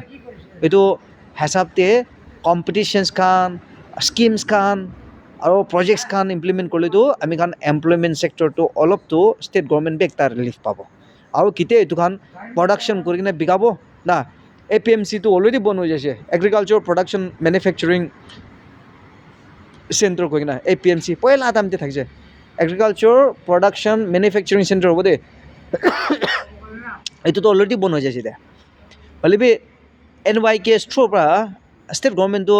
এইটো হিচাপতে কম্পিটিশ্যনছ খান স্কিমছ খান আৰু প্ৰজেক্টছ খান ইমপ্লিমেণ্ট কৰিলেতো আমি খান এমপ্লয়মেণ্ট ছেক্টৰটো অলপতো ষ্টেট গভৰ্ণমেণ্ট বি এটা ৰিলিফ পাব আৰু কেতিয়া এইটো খান প্ৰডাকশ্যন কৰি কিনে বিকাব না APMCটো অলৰেডি বন্ধ হৈ যাইছে এগ্ৰিকালচাৰ প্ৰডাকশ্যন মেনুফেকচাৰিং চেণ্টাৰ কৈ কিনা APMC পইলা দামতে থাকিছে এগ্ৰিকালচাৰ প্ৰডাকশ্যন মেনুফেকচাৰিং চেণ্টাৰ হ'ব দেই এইটোতো অলৰেডি বন্ধ হৈ যাইছে এতিয়া হ'লে বি NYKS থ্ৰুৰ পৰা ষ্টেট গভৰ্ণমেণ্টটো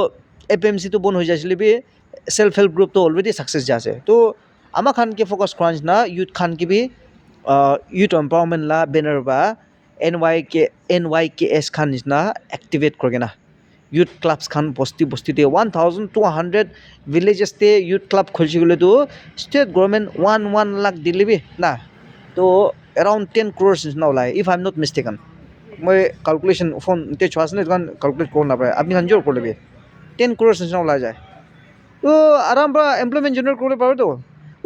APMCটো বন্ধ হৈ যাইছিলে বি সেলফ হেল্প গ্ৰুপ তো অলরেডি সাকসেস যাচ্ছে তো আমার খান के फोकस करांज ना यूथ खान की भी यूथ एम्पावरमेंट ला बैनर बा NYKS खान ना एक्टिवेट करके ना यूथ क्लब्स खान बस्ती ते 1200 विलेजेस ते यूथ क्लब खोलছি গলে তো स्टेट गवर्नमेंट 1 लाख दिले भी ना तो अराउंड 10 crores ना লাই if I am not mistaken मैं कैलकुलेशन फोन ते छवास ने कैलकुलेट कर ना पाए আপনি खान जोर कर लेबे 10 crores ना লাই যায় তো আরাম পৰা এমপ্লয়মেন্ট জেনারেট করতে পারো তো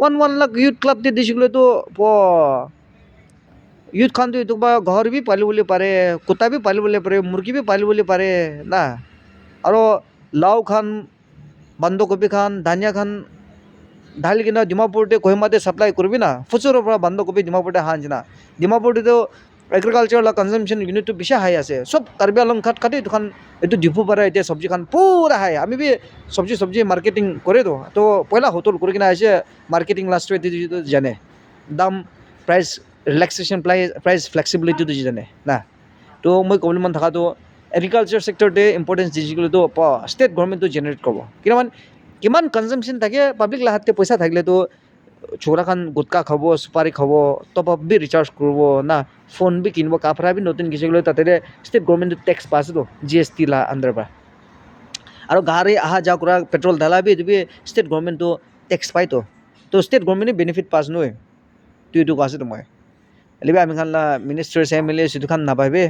1 লাখ ইউথ ক্লাব দিয়ে দিছিগুলো তো ইউথ খান তো এইটো বা ঘর বি পালিবলৈ পাৰে কুত্তা বি পালিবলৈ পাৰে মুৰ্গী বি পালিবলৈ পাৰে না আৰু লাও খান বন্ধকবি খান ধনিয়া খান ঢালি কিনা ডিমাপুৰতে কহিমাতে সাপ্লাই কৰবি না ফুচুৰৰ পৰা বন্ধকবি ডিমাপুৰতে হাঁজ না ডিমাপুৰতে তো এগ্ৰিকালচাৰ কনজামশন ইউনিটটো বেছি হাই আছে সব কাৰ্বি আলং কাটি এইটো এইটো ডিপু পাৰে এতিয়া চব্জি খান পুৰা হাই আমি বি চব্জি মার্কেটিং করে তো পয়লা হোটেল করে কিনা আছে মার্কেটিং লাস্ট জানে দাম প্রাইস রিল্যাক্সেশন প্রাইস ফ্লেক্সিবিলিটি তো জানে না তো মই ক'বলৈ মন থকাটো এগ্রিকালচার সেক্টরতে ইম্পর্টেন্স দিছিলো তো স্টেট গভর্নমেন্টটো জেনারেট করব কিমান কনজামশন থাকে পাব্লিক লাহাতে পয়সা থাকলে তো ছোকরা খান গুটকা খাব সুপারি খাব টপ আপ বি রিচার্জ করব না ফোন বি কিনব কাপড়া বি নতুন কিছিগুলো তাতে স্টেট গভর্নমেন্ট ট্যাক্স পাস তো GST লা আন্ডার পৰা আৰু গাড়ী অহা যোৱা কৰা পেট্ৰল ঢালা বি এইটো বি ষ্টেট গভৰ্ণমেণ্টটো টেক্স পায় তো ষ্টেট গভৰ্ণমেণ্টে বেনিফিট পাছ নহয় তো এইটো আছে তো মই এলিবা আমি খান মিনিষ্টাৰ্ছ MLAs এইটো খান নাপাবে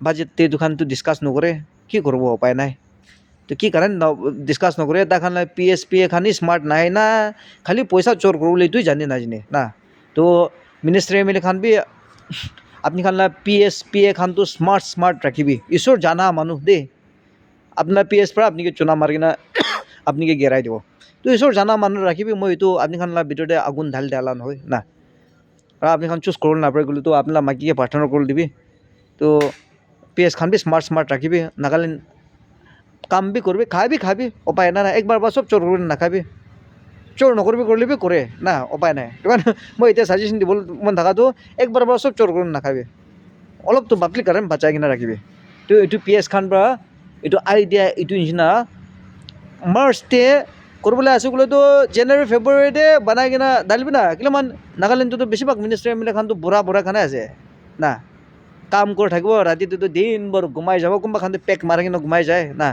বাজেট এইটো খানটো ডিছকাছ নকৰে কি কৰিব উপায় নাই তো কি কাৰণ ডিছকাছ নকৰে এটা খান PSPA খানি স্মাৰ্ট নাই না খালি পইচা চোৰ কৰিবলৈ এইটোৱে নাজানে না তো মিনিষ্টাৰ MLA খান বি আপুনি খান PSPA খানটো স্মাৰ্ট ৰাখিবি ঈশ্বৰ জানা মানুহ দেই আপনাৰ PS পৰা আপনি চুনা মারি না আপনি গেরাই দিব তো এইসব জানা মানুষ রাখিবি মই এইটো আপনি খান ভিতরতে আগুন ঢালি ঢালা নহয় না আর আপনি খান চুজ করল নাপারে গেলে তো আপনার মাইকিকে পার্টনার করে দিবি তো PS খান বি স্মার্ট রাখিবি নাগালেন কাম বি করবি খাবি উপায় না একবার বা সব চোর করবি না খাবি চোর নকরবি করলে বি করে না উপায় নাই মই এটা সাজেশন দিব মন থাকাটো একবার বা সব চোর করে নাখাবি অলপ তো বাকলি কারণ বাঁচাই কিনা রাখিবি তো এইটো PS খান পৰা এইটো আইডিয়া এইটো নিচিনা মাৰ্চতে কৰিবলৈ আছে গ'লে তো জানুৱাৰী ফেব্ৰুৱাৰীতে বনাই কিনা ঢালিবি না কিমান নাগালেণ্ডতো বেছিভাগ মিনিষ্টাৰ MLA খানতো বুঢ়া খানাই আছে না কাম কৰি থাকিব ৰাতিটোতো দিনভৰ ঘুমাই যাব কোনোবা খানতো পেক মাৰি কিনে ঘুমাই যায় না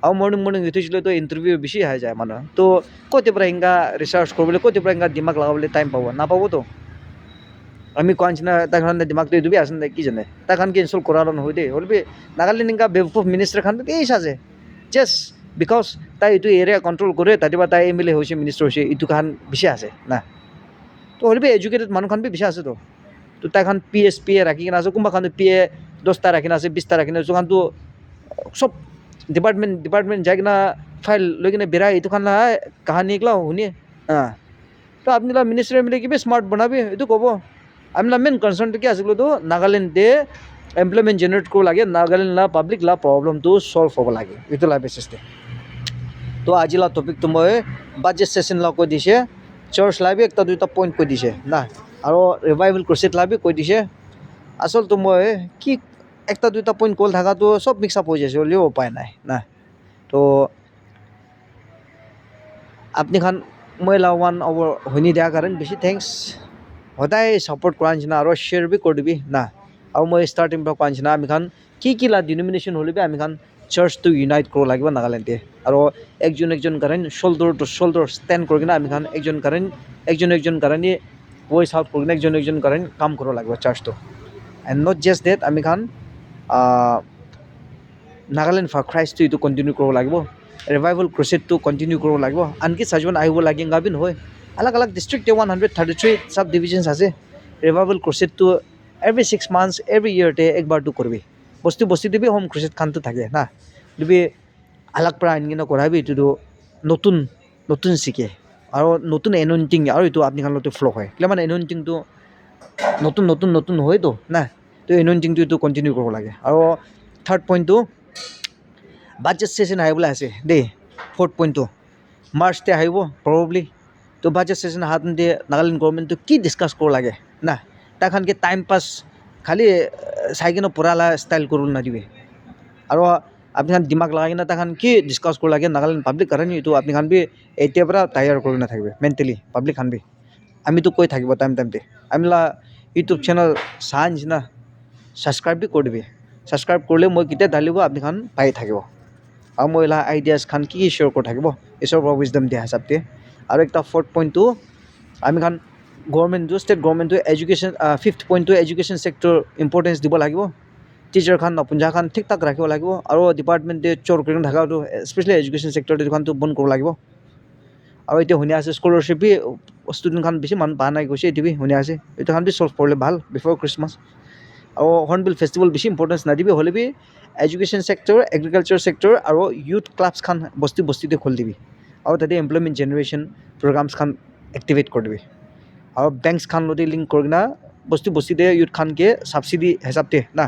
আৰু মৰ্ণিং উঠিছিলে তো ইণ্টাৰভিউ বেছি হৈ যায় মানুহ তো ক'তে পৰা এনেকা ৰিচাৰ্চ কৰিবলৈ ক'তে পৰা এনেকা দিমাগ লগাবলৈ টাইম পাব নাপাবতো আমি কোৱা নিচিনা তাৰ কাৰণে দিমাগটো এইটো আছে কি জানে তাৰ কাৰণে ইনষ্টল কৰা নহয় দেই হ'লে নাগালেণ্ড এনেকা বেবকুফ মিনিষ্টাৰ খান এই আছে জাষ্ট বিকজ তাই এইটো এৰিয়া কণ্ট্ৰল কৰে তাতে তাই MLA হৈছে মিনিষ্টাৰ হৈছে এইটো খান বেছি আছে না তো হ'লে এডুকেটেড মানুহ খান বি বেছি আছে তো তাই খান PSPA ৰাখি কিনে আছে কোনোবা খান PA 10টা ৰাখি আছে 20টা ৰাখি আছে খানটো চব ডিপাৰ্টমেণ্ট যাই কিনা ফাইল লৈ কিনে বেৰাই এইটো খান কাহানী এইগিলা শুনিয়ে তো আপুনি মিনিষ্টাৰ MLA কিবা স্মাৰ্ট বনাবি এইটো ক'ব আমি মেইন কনচাৰ্ণটো কি আছিল তো নাগালেণ্ডে এমপ্লয়মেণ্ট জেনেৰেট কৰিব লাগে নাগালেণ্ড পাব্লিক প্ৰব্লেমটো চল্ভ হ'ব লাগে এইটো বেচিছতে তো আজি টপিকটো মই বাজেট সেশ্যন কৈ দিছে চাৰ্চ বি একটা দুটা পইণ্ট কৈ দিছে না আৰু ৰিভাইভেল ক্ৰুছেড বি কৈ দিছে আচলতে মই কি একটা দুটা পইণ্ট ক'ল থকাটো চব মিক্স আপ হৈ যাইছে হ'লেও উপায় নাই না তো তো আপনি খান মই লা 1 আৱাৰ শুনি দিয়াৰ কাৰণে বেছি থেংকছ সদায় ছাপোৰ্ট কৰা নিচিনা আৰু শ্বেয়াৰ বি কৰি দিবি না আৰু মই ষ্টাৰ্টিং পৰা কোৱা নিচিনা আমি খান কি লা ডিনমিনেশ্যন হ'লে আমি খান চাৰ্চটো ইউনাইট কৰিব লাগিব নাগালেণ্ডে আৰু একজন কাৰণে শোল্ডাৰ টু শোল্ডাৰ ষ্টেণ্ড কৰি কিনে আমি খান একজন কাৰণে ভইচ আউট কৰি কিনে একজন কাৰণে কাম কৰিব লাগিব চাৰ্চটো এণ্ড নট জাষ্ট ডেট আমি খান নাগালেণ্ড ফৰ ক্ৰাইষ্টটো এইটো কণ্টিনিউ কৰিব লাগিব ৰিভাইভেল ক্ৰুছেডটো কণ্টিনিউ কৰিব লাগিব আনকি চাৰ্জমান আহিব লাগে গাবি নহয় अलग अलग डिस्ट्रिक्ट 133 सब डिविजन्स আছে রিভাইভেল ক্ৰুছেডটো এভৰি 6 months এভৰি ইয়াৰতে একবাৰটো কৰবি বস্তু দিবি হোম ক্ৰুছেড খানটো থাকে না দিবি আলাগ পৰা আনি কিনে কৰাবি এইটো নতুন শিকে আৰু নতুন এনইণ্টিং আৰু এইটো আপুনি খানতে ফ্ল' হয় কিয় মানে এনইণ্টিংটো নতুন হয়তো না তো এনইণ্টিংটো এইটো কণ্টিনিউ কৰিব লাগে আৰু থাৰ্ড পইণ্টটো বাজেট ছেশ্যন আহিবলৈ আছে দেই ফ'ৰ্থ পইণ্টটো মাৰ্চতে আহিব প্ৰবেবলি তো বাজেট ছেশ্যন হাততে নাগালেণ্ড গভৰ্ণমেণ্টটো কি ডিছকাছ কৰিব লাগে না তাখানকে টাইম পাছ খালি চাই কিনে পঢ়ালা ষ্টাইল কৰিব নাদিবি আৰু আপুনি খান দিমাগ লগাই কিনে তাখান কি ডিছকাছ কৰিব লাগে নাগালেণ্ড পাব্লিক কাৰণে এইটো আপুনি খান বি এতিয়াৰ পৰা তৈয়াৰ কৰি নাথাকিব মেণ্টেলি পাব্লিক খান বি আমিতো কৈ থাকিব টাইমতে আমি ইউটিউব চেনেল চাহ নিচিনা ছাবস্ক্ৰাইব বি কৰি দিবি ছাবস্ক্ৰাইব কৰিলে মই কেতিয়া ঢালিব আপুনি খান পাই থাকিব আৰু মই আইডিয়াছ খান কি শ্বেয়াৰ কৰি থাকিব ঈশ্বৰৰ পৰা উইজডম দিয়া হিচাপতে আৰু একটা ফ'ৰ্থ পইণ্টটো আমি খান গভৰ্ণমেণ্টটো ষ্টেট গভৰ্ণমেণ্টটো এডুকেশ্যন ফিফথ পইণ্টটো এডুকেশ্যন ছেক্টৰ ইম্পৰ্টেঞ্চ দিব লাগিব টিচাৰ খান নপুঞ্জা খান ঠিক ঠাক ৰাখিব লাগিব আৰু ডিপাৰ্টমেণ্টে চোৰ কৰি থকাটো স্পেচিয়েলি এডুকেশ্যন ছেক্টৰটো এইখনটো বন্ধ কৰিব লাগিব আৰু এতিয়া শুনি আছে স্কলাৰশ্বিপ বি ষ্টুডেণ্ট খান বেছি মানুহ পোৱা নাই গৈছে এইটো বি শুনি আছে এইটো খান বি চল্ভ কৰিলে ভাল বিফৰ খ্ৰীষ্টমাছ আৰু হৰ্ণবিল ফেষ্টিভেল বেছি ইম্পৰ্টেঞ্চ নাদিবি হ'লে বি এডুকেশ্যন ছেক্টৰ এগ্ৰিকালচাৰ ছেক্টৰ আৰু ইউথ ক্লাবছ খান বস্তুতে খুলি দিবি আৰু তাতে এমপ্লয়মেণ্ট জেনেৰেশ্যন প্ৰগ্ৰামছ খান এক্টিভেট কৰি দিবি আৰু বেংকছ খান লদি লিংক কৰি কিনে বস্তুতে ইউথ খানকে ছাবচিডি হিচাপতে না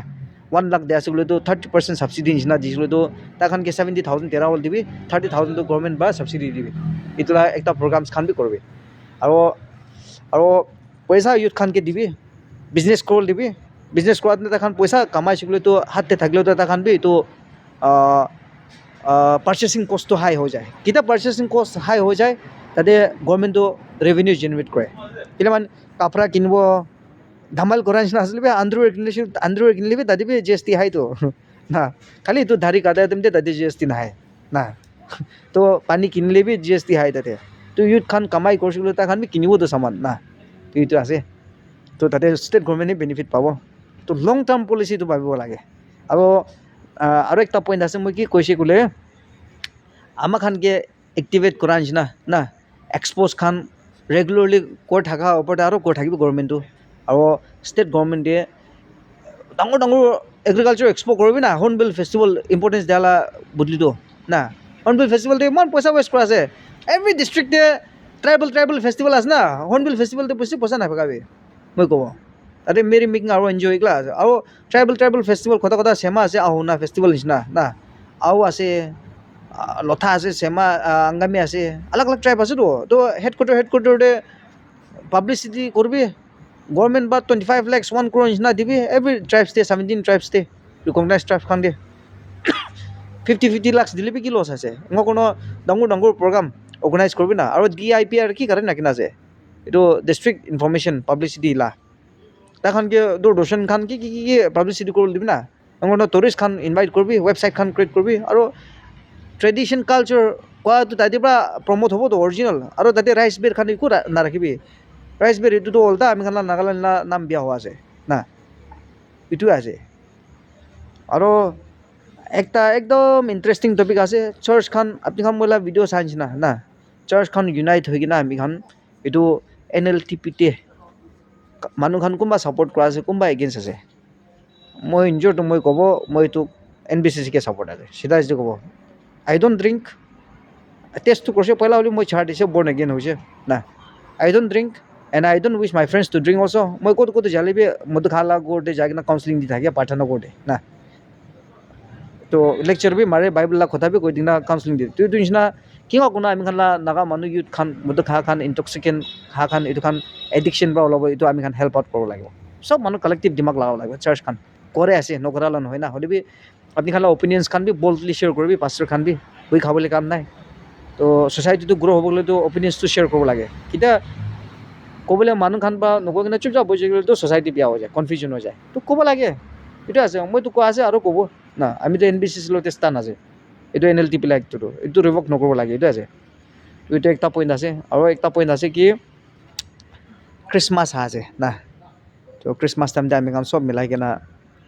1 লাখ দিয়া আছে বোলেতো 30% ছাবচিডি নিচিনা দিছিলেতো তাখানকে 70,000 তেৰা হ'ল দিবি 30,000 গভৰ্ণমেণ্ট বা ছাবচিডি দিবি এইটো একটা প্ৰগ্ৰামছ খান বি কৰিবি আৰু পইচা ইউথ খানকে দিবি বিজনেছ কৰিব দিবি বিজনেছ কৰাত তাখান পইচা কামাইছে বোলেতো হাতে থাকিলেও তাখান বি এইটো পাৰ্চেচিং কষ্টটো হাই হৈ যায় কেতিয়া পাৰ্চেচিং কষ্ট হাই হৈ যায় তাতে গভৰ্ণমেণ্টটো ৰেভিনিউ জেনেৰেট কৰে কেতিয়া মানে কাপোৰ কিনিব ধামাল কৰা নিচিনা আছিলে আণ্ডাৰৱেৰ কিনিলেবি তাতে বি জি এছ টি হাইতো না খালি এইটো ধাৰি কাটাই তেমতে তাতে জি এছ টি নাহে না তো পানী কিনিলেবি জি এছ টি হাই তাতে তো ইউথ খান কামাই কৰিছে বোলে তাখান বি কিনিবতো চামান না তো এইটো আছে তো তাতে ষ্টেট গভৰ্ণমেণ্টে বেনিফিট পাব তো লং টাৰ্ম পলিচিটো ভাবিব লাগে আৰু একটা পইণ্ট আছে মই কি কৈছে বোলে আমাক খানকে এক্টিভেট কৰা নিচিনা না এক্সপ'জ খান ৰেগুলাৰলি কৰি থকা ওপৰতে আৰু কৰি থাকিব গভৰ্ণমেণ্টটো আৰু ষ্টেট গভৰ্ণমেণ্টে ডাঙৰ এগ্ৰিকালচাৰ এক্সপ' কৰিবি না হৰ্ণবিল ফেষ্টিভেল ইম্পৰ্টেঞ্চ দিয়ালা বদলিটো না হৰ্ণবিল ফেষ্টিভেলটো ইমান পইচা ৱেষ্ট কৰা আছে এভৰি ডিষ্ট্ৰিক্টে ট্ৰাইবেল ফেষ্টিভেল আছে না হৰ্ণবিল ফেষ্টিভেলটো বেছি পইচা নাপাবি মই ক'ব তাতে মেৰি মেকিং আৰু এনজয় এইগিলা আছে আৰু ট্ৰাইবেল ফেষ্টিভেল কথা চেমা আছে আহুনা ফেষ্টিভেল নিচিনা না আৰু আছে লথা আছে চেমা আংগামী আছে আলাগ ট্ৰাইব আছেতো তো হেডকোৱাৰ্টাৰতে পাব্লিচিটি কৰিবি গভৰ্ণমেণ্ট বা 25 lakhs 1 crore নিচিনা দিবি এভৰি ট্ৰাইবছতে 17 ট্ৰাইবছতে ৰিকগনাইজ ট্ৰাইবছ খান দিয়ে 50 lakhs দিলে কি লছ আছে মই কোনো ডাঙৰ প্ৰগ্ৰাম অৰ্গেনাইজ কৰিবি না আৰু DIPR কি কাৰণে নাকিনা আছে এইটো ডিষ্ট্ৰিক্ট ইনফৰ্মেশ্যন পাব্লিচিটি লা তাখানকে দূৰদৰ্শন খান কি পাব্লিচিটি কৰি দিবি না কোনো টুৰিষ্ট খান ইনভাইট কৰিবি ৱেবছাইট খান ক্ৰিয়েট কৰিবি আৰু ট্ৰেডিশ্যন কালচাৰ কোৱাটো তাতে পৰা প্ৰমোট হ'বতো অৰিজিনেল আৰু তাতে ৰাইচ বেৰ খান একো নাৰাখিবি ৰাইচ বেৰ এইটোতো ওলটা আমি খান নাগালেণ্ড নাম বিয়া হোৱা আছে না এইটোৱে আছে আৰু একটা একদম ইণ্টাৰেষ্টিং টপিক আছে চাৰ্চ খান আপুনি খান বোলা ভিডিঅ' চাই নিচিনা না চাৰ্চ খান ইউনাইট হৈ কিনে আমি খান এইটো NLTPT মানুহ খান কোনোবা ছাপোৰ্ট কৰা আছে কোনোবা এগেইনষ্ট আছে মই ইনজৰটো মই ক'ব মই এইটো NBCCকে ছাপোৰ্ট আছে চিধা ক'ব আই ডোণ্ট ড্ৰিংক টেষ্টটো কৰিছে পহিলা হ'লে মই ছাৰ দিছে বৰ্ণ এগেইন হৈছে না I don't drink and I don't wish my friends to drink also' মই ক'ত জালিবি মইতো খালা কৰোঁতে যাই কিনে কাউন্সিলিং দি থাকে প্ৰাৰ্থনা কৰোঁতে না তো লেকচাৰ বি মাৰে বাইবেল কথা বি কৈ দিনা কাউন্সিলিং দিয়ে তো এইটো নিচিনা কিয় কোনো আমি খান নাগা মানুহ ইউথ খান মইতো খান ইনটক্সিকেণ্ট খান এইটো খান এডিকশ্যন পৰা ওলাব এইটো আমি খান হেল্প আউট কৰিব লাগিব চব মানুহ কালেক্টিভ দিমাগ লগাব লাগিব চাৰ্চ খান কৰে আছে নকৰালা নহয় না হ'লে বি আপুনি খালা অপিনিয়নছ খান বি বল্ডলি শ্বেয়াৰ কৰিবি পাষ্টাৰ খান বি বহি খাবলৈ কাম নাই তো ছ'চাইটিটো গ্ৰ' হ'ব গ'লেতো অপিনিয়ন্সটো শ্বেয়াৰ কৰিব লাগে কেতিয়া ক'বলৈ মানুহ খান বা নকৈ কিনে চুপচাপ বহি গ'লেতো ছ'চাইটি বেয়া হৈ যায় কনফিউজন হৈ যায় তোক ক'ব লাগে এইটো আছে মই তোক কোৱা আছে আৰু ক'ব না আমিতো NBCC লগতে ষ্টান আছে এইটো NLT পেলাই এইটো ৰিভক নকৰিব লাগে এইটো আছে তো এইটো একটা পইণ্ট আছে আৰু একটা পইণ্ট আছে কি খ্ৰীষ্টমাছ আছে না তো খ্ৰীষ্টমাছ টাইমতে আমি কাম চব মিলাই কিনে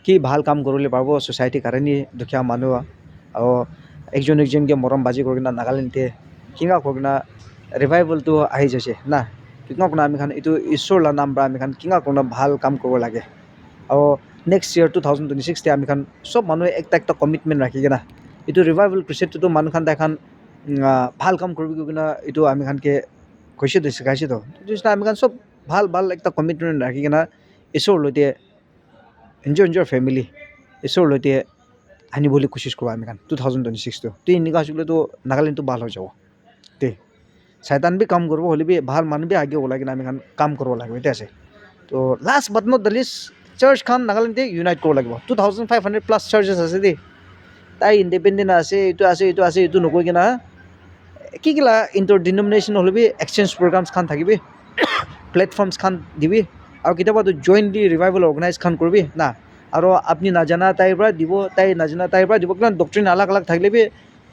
কি ভাল কাম কৰিবলৈ পাৰিব ছ'চাইটিৰ কাৰণে দুখীয়া মানুহ আৰু একজনকৈ মৰম বাজি কৰি কিনে নাগালেণ্ডতে কিনা কৰি কিনে ৰিভাইভেলটো আহি যাইছে না কিনা কৰি আমি খান এইটো ঈশ্বৰৰ নাম পৰা আমি খান কিনা কৰি ভাল কাম কৰিব লাগে আৰু নেক্সট ইয়াৰ 2026 আমি খান চব মানুহে একটা কমিটমেণ্ট ৰাখি কিনে এইটো ৰিভাইভেল ক্ৰুছেডটোতো মানুহ খান দেখান ভাল কাম কৰিব কিনে এইটো আমি খানকে কৈছেতো শিকাইছেতো এইটো আমি খান চব ভাল ভাল একটা কমিটমেণ্ট ৰাখি কিনে ঈশ্বৰৰ লগতে নিজৰ ফেমিলি ঈশ্বৰৰ লগতে আনিবলৈ কোচিছ কৰোঁ আমি খান 2026টো তো এনেকুৱা আছিলেতো নাগালেণ্ডটো ভাল হৈ যাব দেই চাইতান বি কাম কৰিব হ'লে বি ভাল মানুহ বি আগে ওলাই কিনে আমি খান কাম কৰিব লাগিব এতিয়া আছে তো last but not the least church খান নাগালেণ্ডে ইউনাইট কৰিব লাগিব 2500+ চাৰ্চেছ আছে দেই তাই ইণ্ডিপেণ্ডেণ্ট আছে এইটো নকৈ কিনে কি কিলা ইণ্টাৰ ডিনমিনেশ্যন হ'লে বি এক্সচেঞ্জ প্ৰগ্ৰামছ খান থাকিবি প্লেটফৰ্মছ খান দিবি আৰু কেতিয়াবাতো জইণ্টলি ৰিভাইভেল অৰ্গেনাইজ খান কৰিবি না আৰু আপুনি নাজানা তাইৰ পৰা দিব তাই নাজানা তাইৰ পৰা দিব কিমান ডক্ট্ৰিন আলাগ থাকিলে বি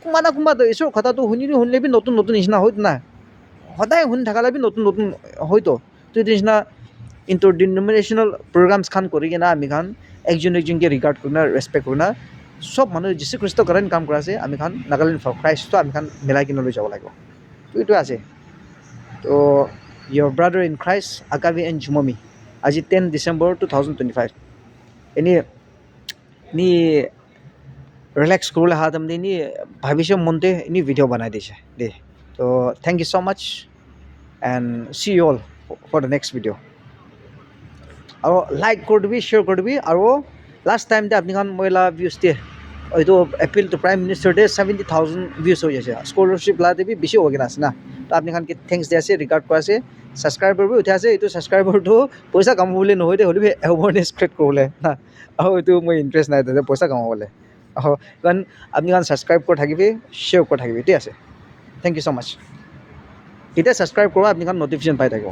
কোনোবা না কোনোবা ঈশ্বৰৰ কথাটো শুনিলে বি নতুন নিচিনা হয়তো না সদায় শুনি থাকালে বি নতুন হয়তো তো এইটো নিচিনা ইণ্টাৰ ডিনমিনেশ্যনেল প্ৰগ্ৰামছ খান কৰি কিনে আমি খান একজনকৈ ৰিগাৰ্ড কৰি ৰেচপেক্ট কৰি চব মানুহ যীশুখ্ৰীষ্টৰ কাৰণে কাম কৰা আছে আমি খান নাগালেণ্ড ফৰ ক্ৰাইষ্টটো আমি খান মিলাই কিনে লৈ যাব লাগিব তো এইটো আছে তো your brother in Christ Akavi and Jumomi আজি 10 ডিচেম্বৰ 2025 এনে ৰিলেক্স কৰিবলৈ অহা তাৰমানে এনেই ভাবিছে মনতে এনেই ভিডিঅ' বনাই দিছে দেই তো thank you so' much and see you all for the next video' আৰু লাইক কৰি দিবি শ্বেয়াৰ কৰি দিবি আৰু লাষ্ট টাইমতে আপুনি মহিলা ভিউজ দিয়ে এইটো এপিল টু প্ৰাইম মিনিষ্টাৰ ডে 70,000 ভিউজ হৈ আছে স্কলাৰশ্বিপ লাতে বি বেছি হৈ কিনে আছে না তো আপুনি থেংকছ দিয়া আছে ৰিগাৰ্ড কৰা আছে ছাবস্ক্ৰাইবাৰ উঠি আছে এইটো ছাবস্ক্ৰাইবাৰটো পইচা কামাবলৈ নহয় দে হ'লেও এৱাৰনেছ ক্ৰিয়েট কৰিবলৈ না আৰু এইটো মই ইণ্টাৰেষ্ট নাই তাতে পইচা কামাবলৈ কাৰণ আপুনি ছাবস্ক্ৰাইব কৰি থাকিবি শ্বেয়াৰ কৰি থাকিবি ঠিক আছে থেংক ইউ ছ' মাছ এতিয়া ছাবস্ক্ৰাইব কৰা আপুনি নটিফিকেশ্যন পাই থাকিব